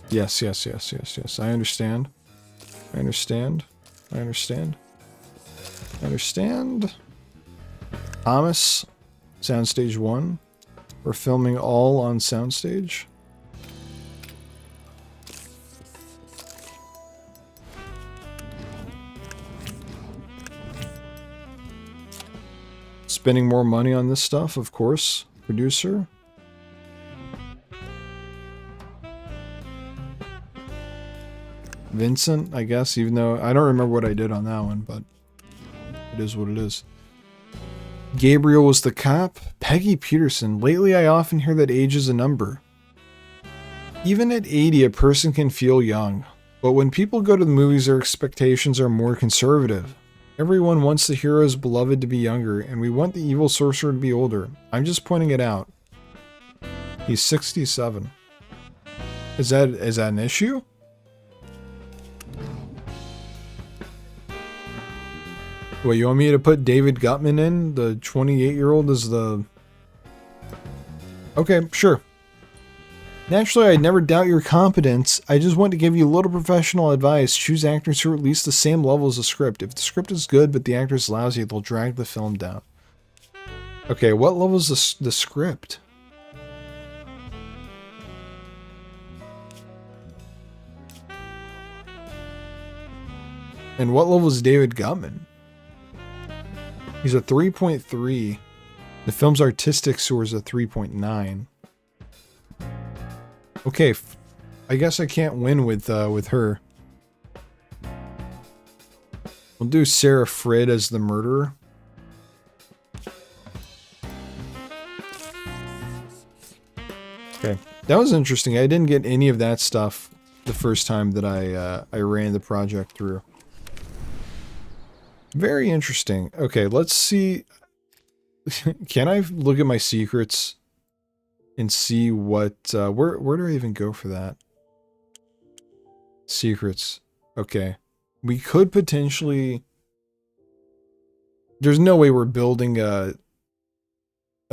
Yes. I understand. I understand. Thomas, Soundstage 1. We're filming all on Soundstage. Spending more money on this stuff, of course. Producer. Vincent, I guess, even though I don't remember what I did on that one, but it is what it is. Gabriel was the cop. Peggy Peterson. Lately, I often hear that age is a number. Even at 80, a person can feel young. But when people go to the movies, their expectations are more conservative. Everyone wants the hero's beloved to be younger, and we want the evil sorcerer to be older. I'm just pointing it out. He's 67. Is that an issue? Wait, you want me to put David Gutman in? The 28-year-old as the... Okay, sure. Naturally, I'd never doubt your competence. I just want to give you a little professional advice. Choose actors who are at least the same level as the script. If the script is good, but the actor is lousy, they'll drag the film down. Okay, what level is the script? And what level is David Gutman? He's a 3.3. The film's artistic score is a 3.9. Okay, I guess I can't win with her. We'll do Sarah Frid as the murderer. Okay, that was interesting. I didn't get any of that stuff the first time that I ran the project through. Very interesting. Okay, let's see. Can I look at my secrets and see what, where do I even go for that? Secrets. Okay. We could potentially, there's no way we're building a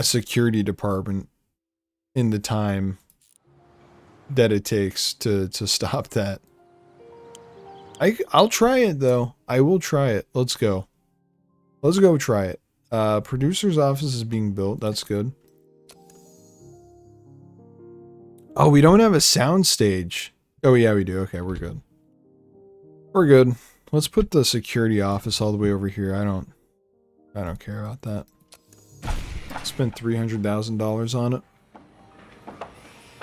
security department in the time that it takes to stop that. I'll try it though. I will try it. Let's go. Let's go try it. Producer's office is being built. That's good. Oh, we don't have a sound stage. Oh yeah, we do. Okay, we're good. We're good. Let's put the security office all the way over here. I don't care about that. Spent $300,000 on it.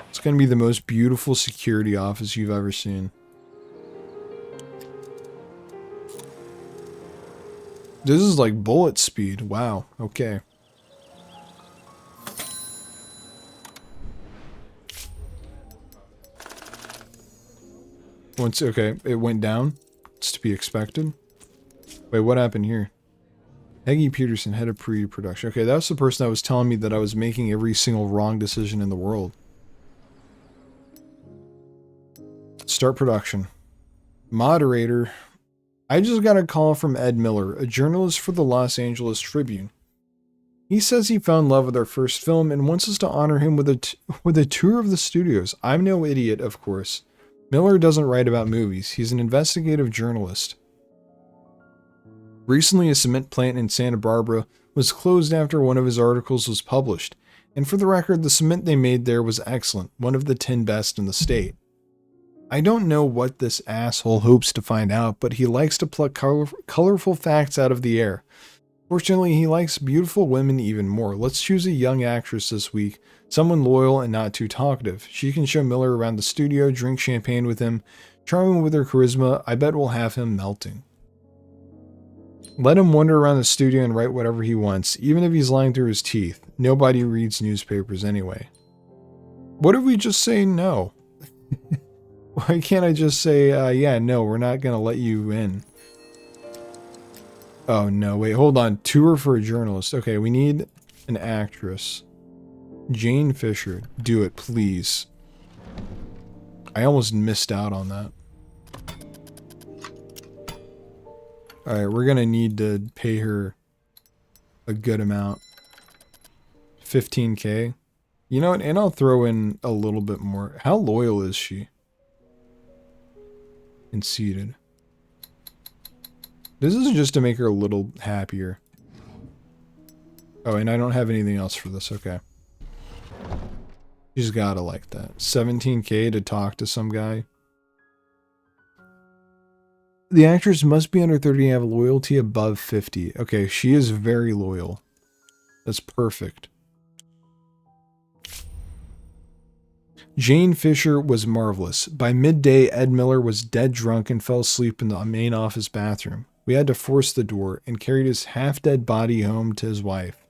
It's gonna be the most beautiful security office you've ever seen. This is like bullet speed. Wow. Okay. Okay, it went down. It's to be expected. Wait, what happened here? Peggy Peterson, head of pre-production. Okay, that was the person that was telling me that I was making every single wrong decision in the world. Start production. Moderator. I just got a call from Ed Miller, a journalist for the Los Angeles Tribune. He says he found love with our first film and wants us to honor him with a tour of the studios. I'm no idiot, of course. Miller doesn't write about movies. He's an investigative journalist. Recently, a cement plant in Santa Barbara was closed after one of his articles was published. And for the record, the cement they made there was excellent, one of the 10 best in the state. I don't know what this asshole hopes to find out, but he likes to pluck colorful facts out of the air. Fortunately, he likes beautiful women even more. Let's choose a young actress this week, someone loyal and not too talkative. She can show Miller around the studio, drink champagne with him, charming with her charisma. I bet we'll have him melting. Let him wander around the studio and write whatever he wants, even if he's lying through his teeth. Nobody reads newspapers anyway. What if we just say no? Why can't I just say, yeah, no, we're not going to let you in? Oh, no, wait, hold on. Tour for a journalist. Okay, we need an actress. Jane Fisher. Do it, please. I almost missed out on that. Alright, we're going to need to pay her a good amount. 15K. You know what? And I'll throw in a little bit more. How loyal is she? Conceited. This is just to make her a little happier. Oh, and I don't have anything else for this. Okay. She's gotta like that. 17K to talk to some guy. The actress must be under 30 and have loyalty above 50. Okay, she is very loyal. That's perfect. Jane Fisher was marvelous. By midday, Ed Miller was dead drunk and fell asleep in the main office bathroom. We had to force the door and carried his half-dead body home to his wife.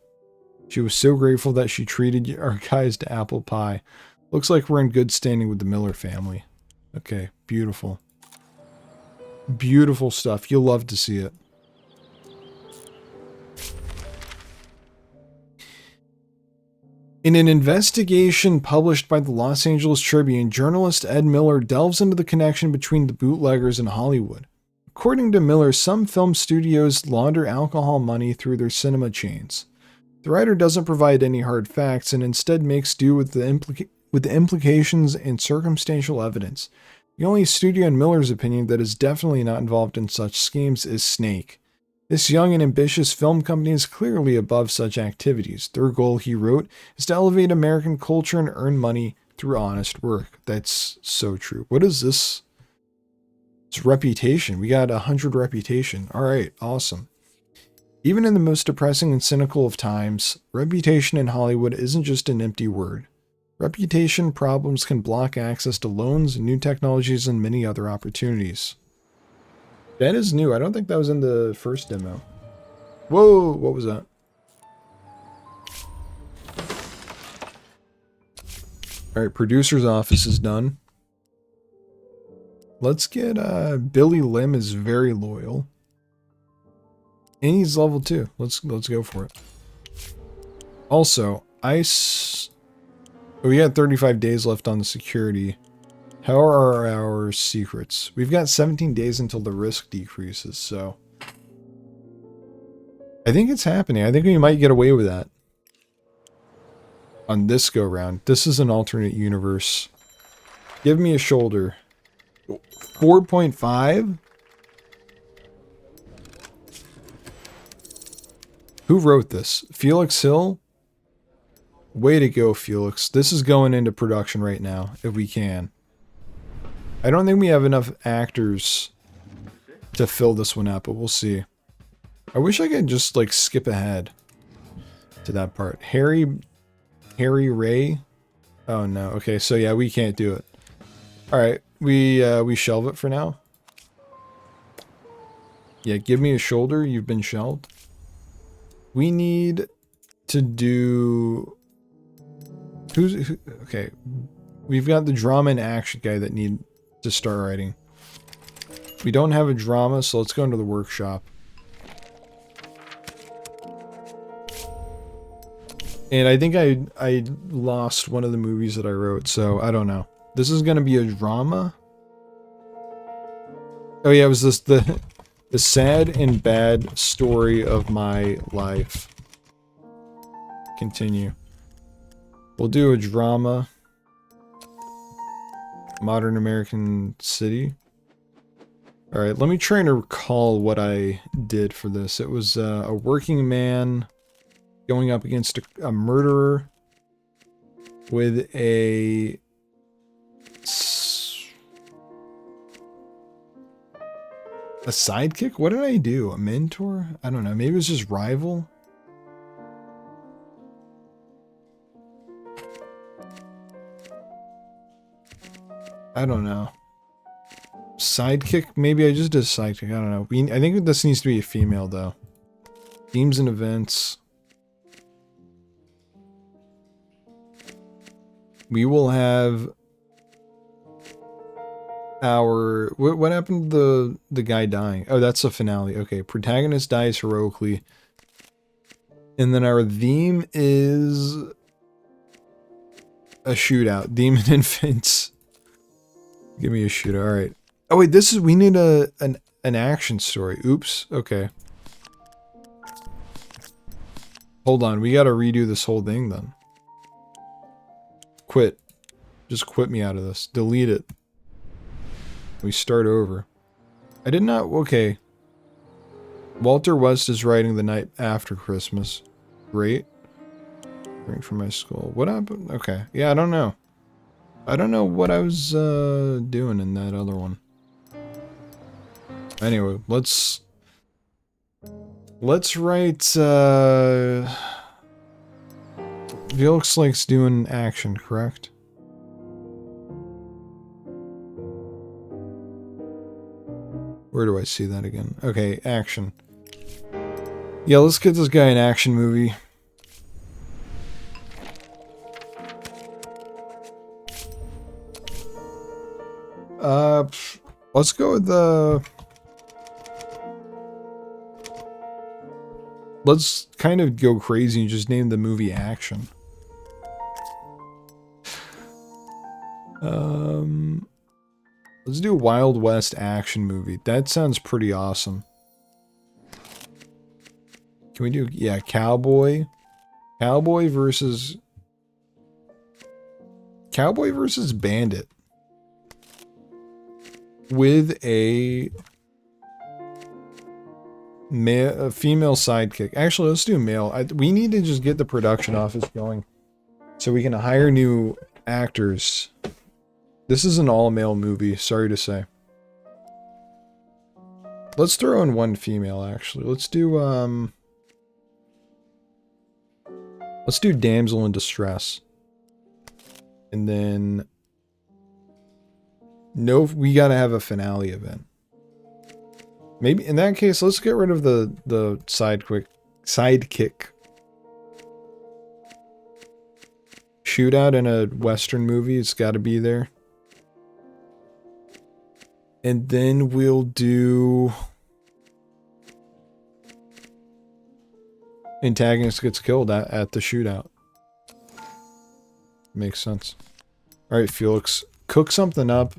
She was so grateful that she treated our guys to apple pie. Looks like we're in good standing with the Miller family. Okay, beautiful. Beautiful stuff. You'll love to see it. In an investigation published by the Los Angeles Tribune, journalist Ed Miller delves into the connection between the bootleggers and Hollywood. According to Miller, some film studios launder alcohol money through their cinema chains. The writer doesn't provide any hard facts and instead makes do with the implications and circumstantial evidence. The only studio in Miller's opinion that is definitely not involved in such schemes is Snake. This young and ambitious film company is clearly above such activities. Their goal, he wrote, is to elevate American culture and earn money through honest work. That's so true. What is this? It's reputation. We got 100 reputation. All right, awesome. Even in the most depressing and cynical of times, reputation in Hollywood isn't just an empty word. Reputation problems can block access to loans, new technologies, and many other opportunities. That is new. I don't think that was in the first demo. Whoa, what was that? Alright, producer's office is done. Let's get, Billy Lim is very loyal. And he's level 2. Let's go for it. Also, we got 35 days left on the security. How are our secrets? We've got 17 days until the risk decreases, so... I think it's happening. I think we might get away with that. On this go-round. This is an alternate universe. Give me a shoulder. 4.5? Who wrote this? Felix Hill? Way to go, Felix. This is going into production right now, if we can. I don't think we have enough actors to fill this one up, but we'll see. I wish I could just, like, skip ahead to that part. Harry Ray? Oh, no. Okay, so yeah, we can't do it. Alright, we shelve it for now. Yeah, give me a shoulder. You've been shelved. We need to do... Okay. We've got the drama and action guy that need to start writing. We don't have a drama, so let's go into the workshop. And I think I lost one of the movies that I wrote, so I don't know. This is gonna be a drama. Oh yeah, it was this the sad and bad story of my life. Continue. We'll do a drama. Modern American City. Alright, let me try and recall what I did for this. It was a working man going up against a murderer with a sidekick? What did I do? A mentor? I don't know. Maybe it was just rival? I don't know. Sidekick? Maybe I just did sidekick. I don't know. I think this needs to be a female, though. Themes and events. We will have our... What happened to the guy dying? Oh, that's the finale. Okay, protagonist dies heroically. And then our theme is... a shootout. Demon infants. Give me a shootout. Alright. Oh wait, this is... we need an action story. Oops. Okay. Hold on. We gotta redo this whole thing then. Quit. Just quit me out of this. Delete it. We start over. I did not... okay. Walter West is writing The Night After Christmas. Great. Bring from my school. What happened? Okay. Yeah, I don't know. I don't know what I was doing in that other one. Anyway, let's write Felix likes doing action, correct? Where do I see that again? Okay, action. Yeah, let's get this guy an action movie. Let's go with the... let's kind of go crazy and just name the movie Action. Let's do a Wild West action movie. That sounds pretty awesome. Can we do... yeah, cowboy? Cowboy versus bandit. With a female sidekick. Actually, let's do male. We need to just get the production office going so we can hire new actors. This is an all-male movie, sorry to say. Let's throw in one female, actually. Let's do damsel in distress. And then... no, we gotta have a finale event. Maybe in that case, let's get rid of the sidekick. Shootout in a Western movie, it's gotta be there. And then we'll do... antagonist gets killed at the shootout. Makes sense. Alright, Felix. Cook something up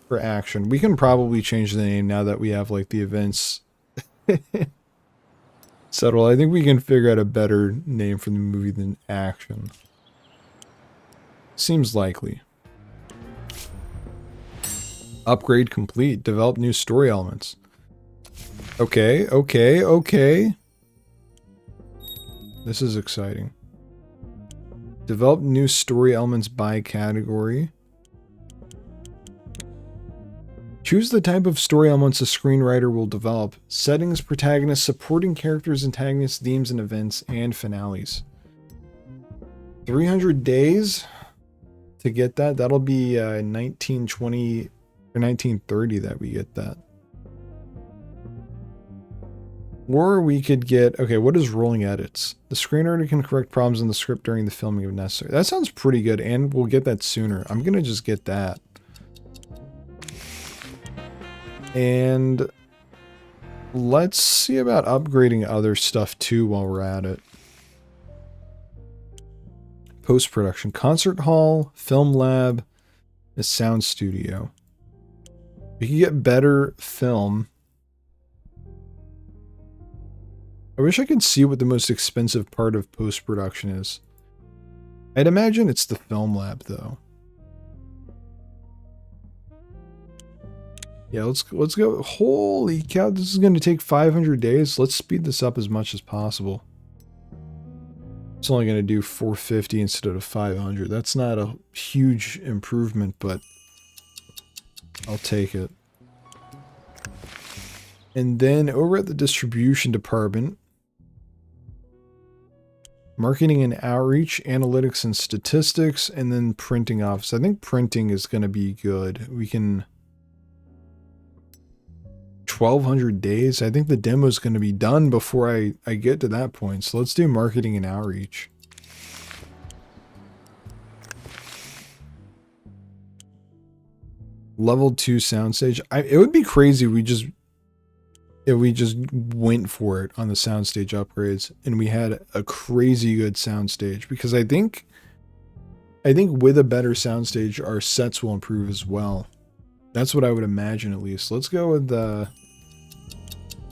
for action. We can probably change the name now that we have, like, the events settled. I think we can figure out a better name for the movie than Action. Seems likely. Upgrade complete. Develop new story elements. Okay, okay, okay. This is exciting. Develop new story elements by category. Choose the type of story elements a screenwriter will develop. Settings, protagonists, supporting characters, antagonists, themes and events, and finales. 300 days to get that. That'll be 1920 or 1930 that we get that. Or we could get, okay, what is rolling edits? The screenwriter can correct problems in the script during the filming if necessary. That sounds pretty good, and we'll get that sooner. I'm gonna just get that. And let's see about upgrading other stuff too while we're at it. Post-production, concert hall, film lab, a sound studio. We can get better film. I wish I could see what the most expensive part of post-production is. I'd imagine it's the film lab, though. Yeah, let's go. Holy cow, this is going to take 500 days. Let's speed this up as much as possible. It's only going to do 450 instead of 500. That's not a huge improvement, but I'll take it. And then over at the distribution department, marketing and outreach, analytics and statistics, and then printing office. I think printing is going to be good. We can... 1,200 days. I think the demo is going to be done before I get to that point. So let's do marketing and outreach. Level 2 soundstage. It would be crazy if we just went for it on the soundstage upgrades and we had a crazy good soundstage, because I think with a better soundstage our sets will improve as well. That's what I would imagine, at least. Let's go with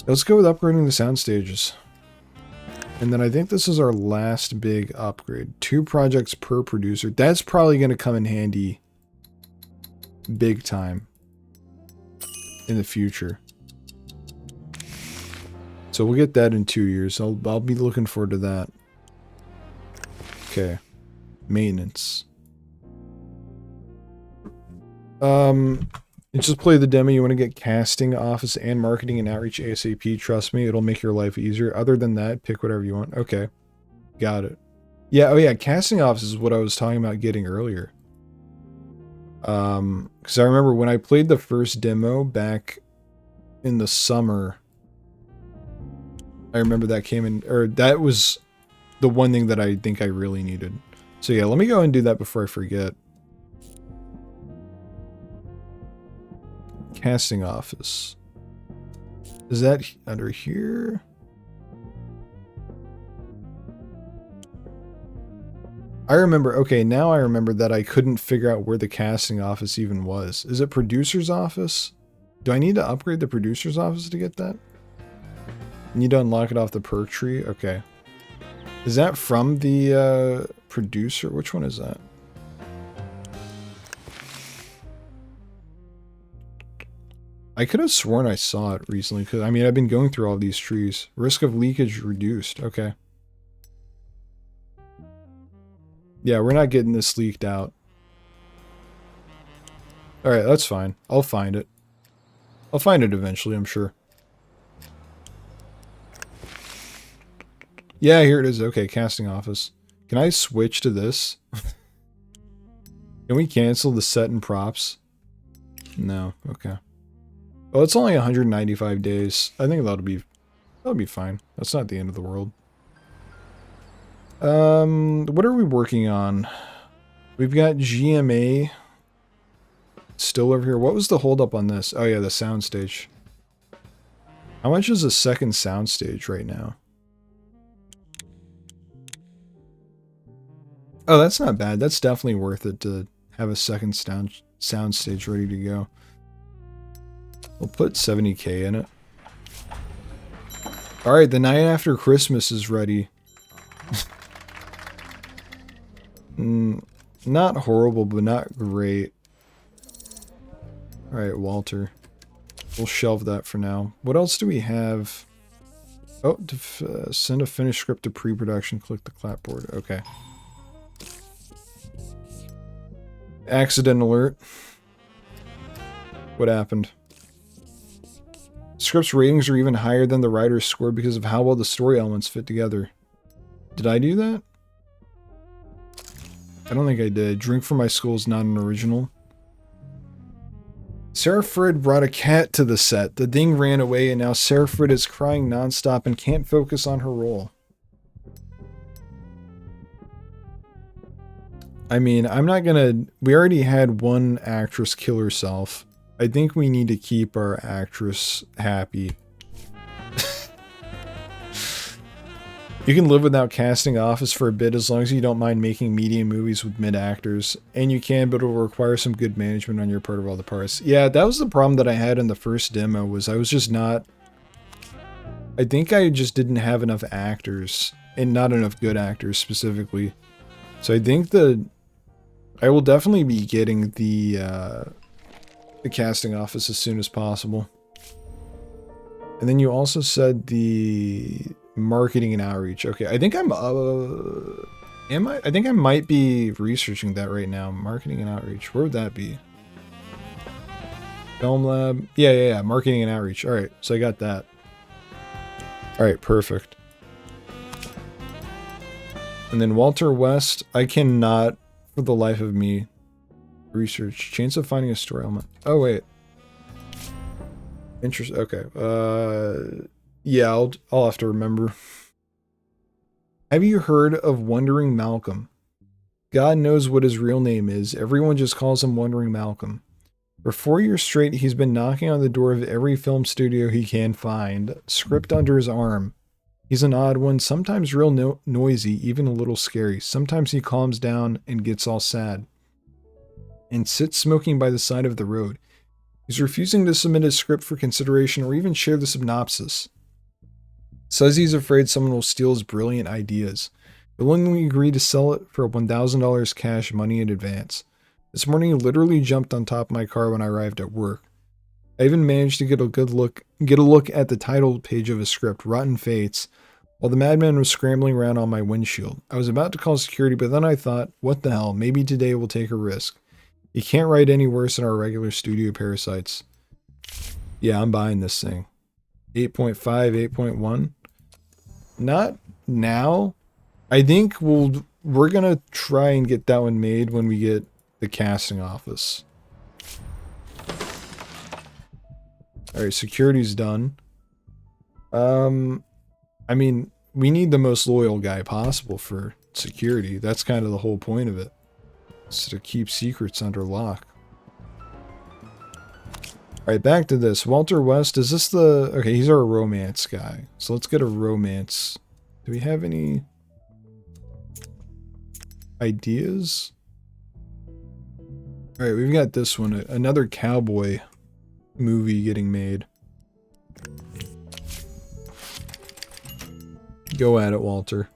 upgrading the sound stages. And then I think this is our last big upgrade. 2 projects per producer. That's probably going to come in handy big time in the future. So we'll get that in 2 years. I'll be looking forward to that. Okay. Maintenance. Just play the demo. You want to get casting office and marketing and outreach ASAP. Trust me, it'll make your life easier. Other than that, pick whatever you want. Okay. Got it. Yeah, oh yeah, casting office is what I was talking about getting earlier. Because I remember when I played the first demo back in the summer, I remember that came in, or that was the one thing that I think I really needed. So yeah, let me go and do that before I forget. Casting office. Is that under here? I remember, okay, now I remember that I couldn't figure out where the casting office even was. Is it producer's office? Do I need to upgrade the producer's office to get that? Need to unlock it off the perk tree? Okay. Is that from the producer? Which one is that? I could have sworn I saw it recently, because I mean, I've been going through all these trees. Risk of leakage reduced. Okay. Yeah, we're not getting this leaked out. Alright, that's fine. I'll find it. I'll find it eventually, I'm sure. Yeah, here it is. Okay, casting office. Can I switch to this? Can we cancel the set and props? No. Okay. Well, it's only 195 days. I think that'll be fine. That's not the end of the world. What are we working on? We've got GMA still over here. What was the holdup on this? Oh yeah, the soundstage. How much is a second soundstage right now? Oh, that's not bad. That's definitely worth it to have a second soundstage ready to go. We'll put 70K in it. Alright, The Night After Christmas is ready. Not horrible, but not great. Alright, Walter. We'll shelve that for now. What else do we have? Oh, to send a finished script to pre-production, click the clapboard. Okay. Accident alert. What happened? Script's ratings are even higher than the writer's score because of how well the story elements fit together. Did I do that? I don't think I did. Drink from My Skull is not an original. Sarah Frid brought a cat to the set. The thing ran away, and now Sarah Frid is crying nonstop and can't focus on her role. I mean, I'm not gonna... We already had one actress kill herself. I think we need to keep our actress happy. You can live without casting office for a bit as long as you don't mind making medium movies with mid-actors. And you can, but it will require some good management on your part of all the parts. Yeah, that was the problem that I had in the first demo, was I was just not... I think I just didn't have enough actors, and not enough good actors specifically. So I think that I will definitely be getting the casting office as soon as possible. And then you also said the... marketing and outreach. Okay, I think I'm I think I might be researching that right now. Marketing and outreach. Where would that be? Film lab. Yeah. Marketing and outreach. All right, so I got that. All right, perfect. And then Walter West. I cannot, for the life of me, research. Chance of finding a story element. Oh wait. Interest. Okay. Yeah, I'll have to remember. Have you heard of Wandering Malcolm? God knows what his real name is. Everyone just calls him Wandering Malcolm. For 4 years straight, he's been knocking on the door of every film studio he can find, script under his arm. He's an odd one, sometimes real noisy, even a little scary. Sometimes he calms down and gets all sad, and sits smoking by the side of the road. He's refusing to submit his script for consideration or even share the synopsis. Says he's afraid someone will steal his brilliant ideas. He'll only agree to sell it for $1,000 cash money in advance. This morning he literally jumped on top of my car when I arrived at work. I even managed to get a look at the title page of his script, Rotten Fates, while the madman was scrambling around on my windshield. I was about to call security, but then I thought, what the hell, maybe today we'll take a risk. You can't write any worse than our regular studio parasites. Yeah, I'm buying this thing. 8.5, 8.1. Not now. I think we're gonna try and get that one made when we get the casting office. Alright, security's done. I mean, we need the most loyal guy possible for security. That's kind of the whole point of it. It's to keep secrets under lock. Alright, back to this. Walter West, is this the... Okay, he's our romance guy. So let's get a romance. Do we have any ideas? Alright, we've got this one. Another cowboy movie getting made. Go at it, Walter.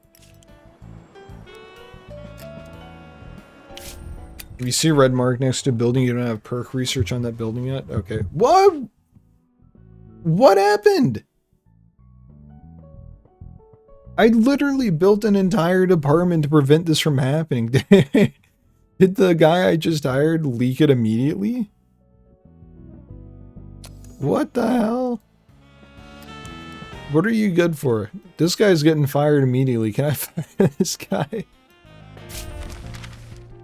If you see a red mark next to a building, you don't have perk research on that building yet? Okay. What? What happened? I literally built an entire department to prevent this from happening. Did the guy I just hired leak it immediately? What the hell? What are you good for? This guy's getting fired immediately. Can I fire this guy?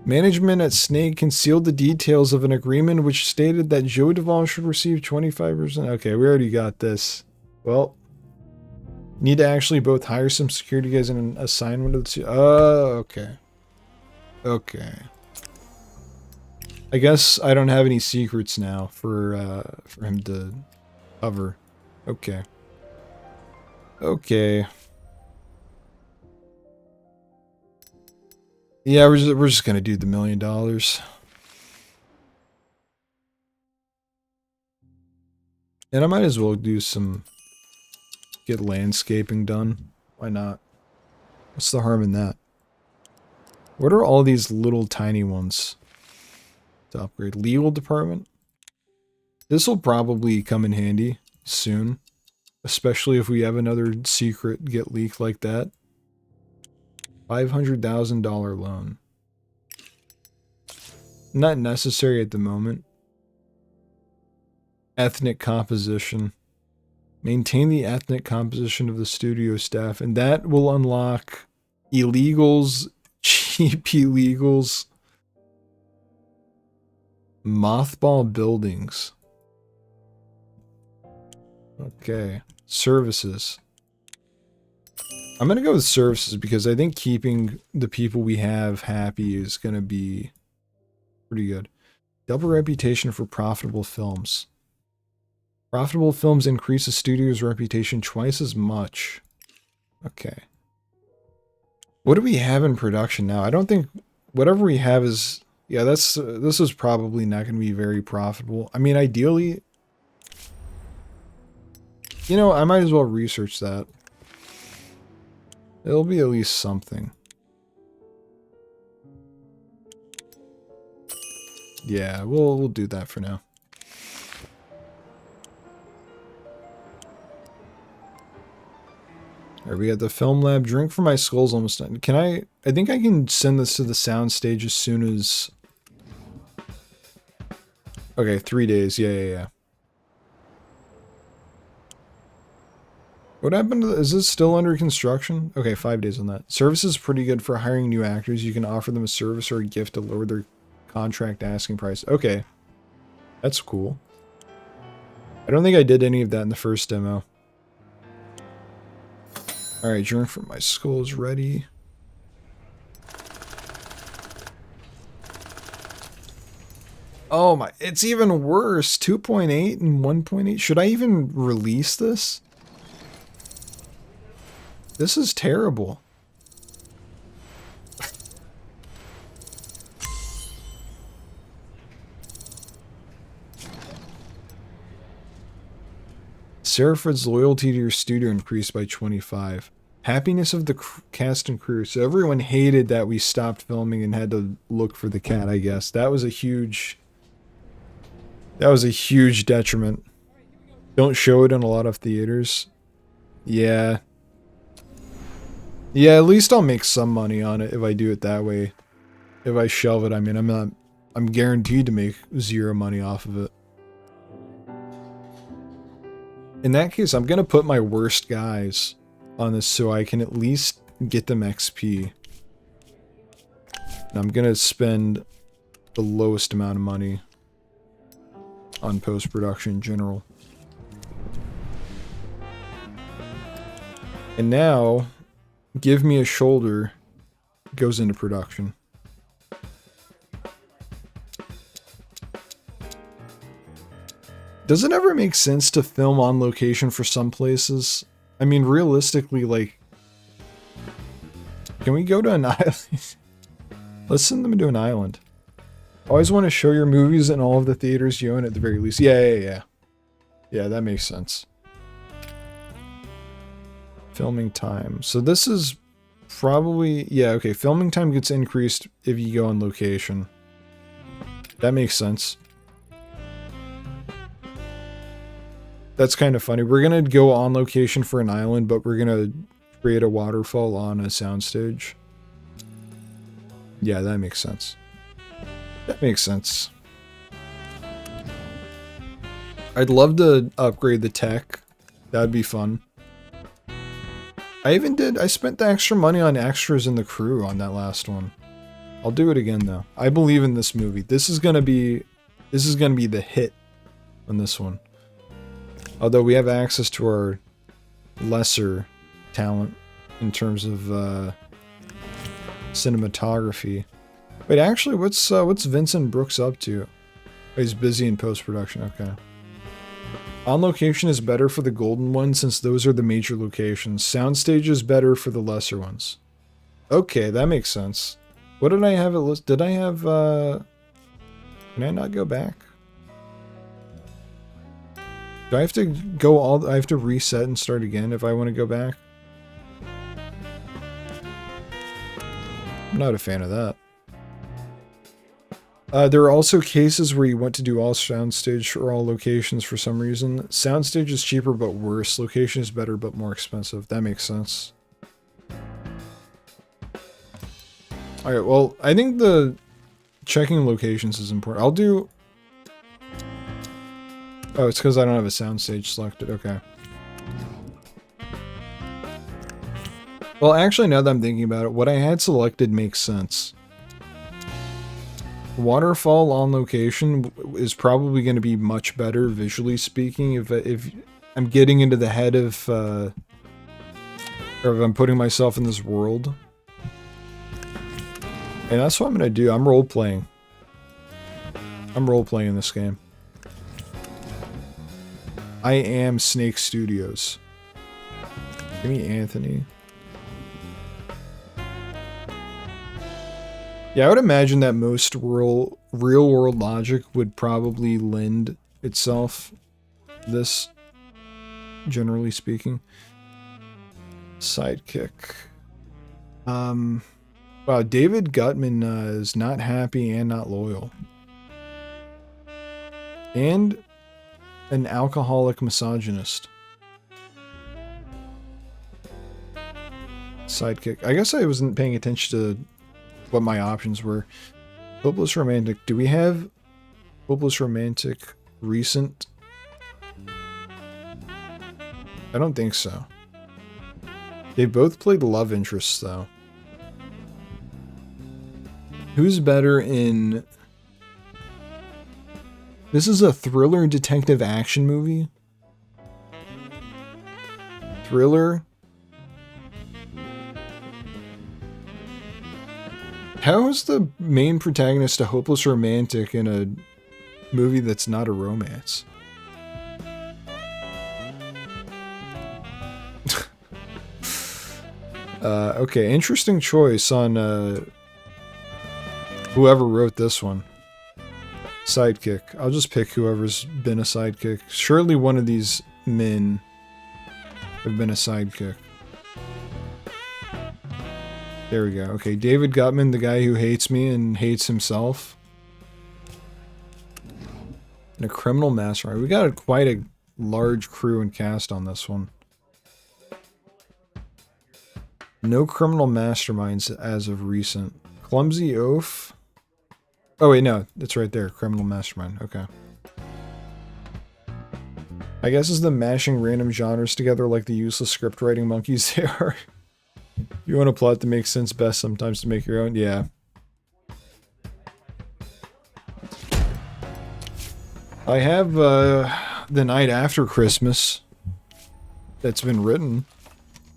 Management at Snake concealed the details of an agreement which stated that Joe Duvall should receive 25%. Okay, we already got this. Well, need to actually both hire some security guys and assign one to the two. Oh, okay. Okay. I guess I don't have any secrets now for him to cover. Okay. Okay. Yeah, we're just gonna do the $1 million. And I might as well do some... Get landscaping done. Why not? What's the harm in that? What are all these little tiny ones to upgrade? Legal department? This will probably come in handy soon. Especially if we have another secret get leaked like that. $500,000 loan. Not necessary at the moment. Ethnic composition. Maintain the ethnic composition of the studio staff, and that will unlock illegals, cheap illegals. Mothball buildings. Okay. Services. I'm going to go with services because I think keeping the people we have happy is going to be pretty good. Double reputation for profitable films. Profitable films increase a studio's reputation twice as much. Okay. What do we have in production now? I don't think whatever we have is... Yeah, this is probably not going to be very profitable. I mean, ideally... You know, I might as well research that. It'll be at least something. Yeah, we'll do that for now. Alright, we got the film lab. Drink for my skull's almost done. Can I think I can send this to the sound stage as soon as... Okay, 3 days. Yeah. What happened to... Is this still under construction? Okay, 5 days on that. Service is pretty good for hiring new actors. You can offer them a service or a gift to lower their contract asking price. Okay. That's cool. I don't think I did any of that in the first demo. Alright, drink from my skull is ready. Oh my, it's even worse. 2.8 and 1.8. Should I even release this? This is terrible. Seraphids' loyalty to your studio increased by 25. Happiness of the cast and crew. So everyone hated that we stopped filming and had to look for the cat, I guess. That was a huge... That was a huge detriment. Don't show it in a lot of theaters. Yeah. Yeah, at least I'll make some money on it if I do it that way. If I shelve it, I mean, I'm guaranteed to make 0 money off of it. In that case, I'm going to put my worst guys on this so I can at least get them XP. And I'm going to spend the lowest amount of money on post-production in general. And now, Give Me a Shoulder goes into production. Does it ever make sense to film on location for some places? I mean, realistically, like... Can we go to an island? Let's send them to an island. Always want to show your movies in all of the theaters you own at the very least. Yeah. Yeah, that makes sense. Filming time. So this is probably... Yeah, okay. Filming time gets increased if you go on location. That makes sense. That's kind of funny. We're going to go on location for an island, but we're going to create a waterfall on a soundstage. Yeah, that makes sense. That makes sense. I'd love to upgrade the tech. That'd be fun. I spent the extra money on extras in the crew on that last one. I'll do it again though. I believe in this movie. This is gonna be the hit on this one. Although we have access to our lesser talent in terms of cinematography. Wait, actually, what's Vincent Brooks up to? Oh, he's busy in post-production. Okay. On location is better for the golden ones since those are the major locations. Soundstage is better for the lesser ones. Okay, that makes sense. What did I have it list? Did I have can I not go back? Do I have to go I have to reset and start again if I want to go back? I'm not a fan of that. There are also cases where you want to do all soundstage or all locations for some reason. Soundstage is cheaper but worse. Location is better but more expensive. That makes sense. Alright, well, I think the checking locations is important. I'll do... Oh, it's because I don't have a soundstage selected. Okay. Well, actually, now that I'm thinking about it, what I had selected makes sense. Waterfall on location is probably going to be much better visually speaking if I'm getting into the head of, or if I'm putting myself in this world. And that's what I'm gonna do. I'm role-playing. I'm role-playing in this game. I am Snake Studios. Give me Anthony. Yeah, I would imagine that most real-world logic would probably lend itself this, generally speaking. Sidekick. Wow, David Gutman is not happy and not loyal. And an alcoholic misogynist. Sidekick. I guess I wasn't paying attention to what my options were. Hopeless Romantic. Do we have Hopeless Romantic recent? I don't think so. They both played love interests, though. Who's better in... This is a thriller detective action movie? Thriller? How is the main protagonist a hopeless romantic in a movie that's not a romance? Okay, interesting choice on whoever wrote this one. Sidekick. I'll just pick whoever's been a sidekick. Surely one of these men have been a sidekick. There we go. Okay, David Gutman, the guy who hates me and hates himself. And a criminal mastermind. We got quite a large crew and cast on this one. No criminal masterminds as of recent. Clumsy Oaf. Oh wait, no, it's right there. Criminal mastermind. Okay. I guess is the mashing random genres together like the useless script writing monkeys they are. You want a plot that makes sense best sometimes to make your own? Yeah. I have The Night After Christmas that's been written,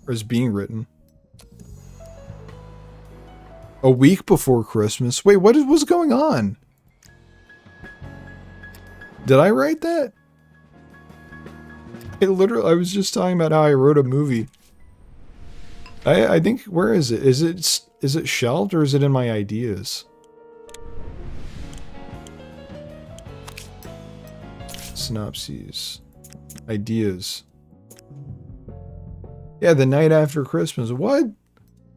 or is being written. A week before Christmas. Wait, what was going on? Did I write that? I was just talking about how I wrote a movie. I think, where is it? Is it shelved or is it in my ideas? Synopses. Ideas. Yeah, The Night After Christmas. What?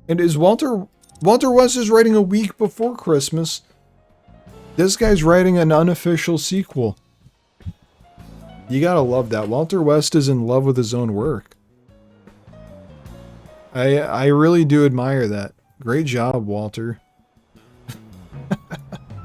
And is Walter West is writing a week before Christmas. This guy's writing an unofficial sequel. You gotta love that. Walter West is in love with his own work. I really do admire that. Great job, Walter.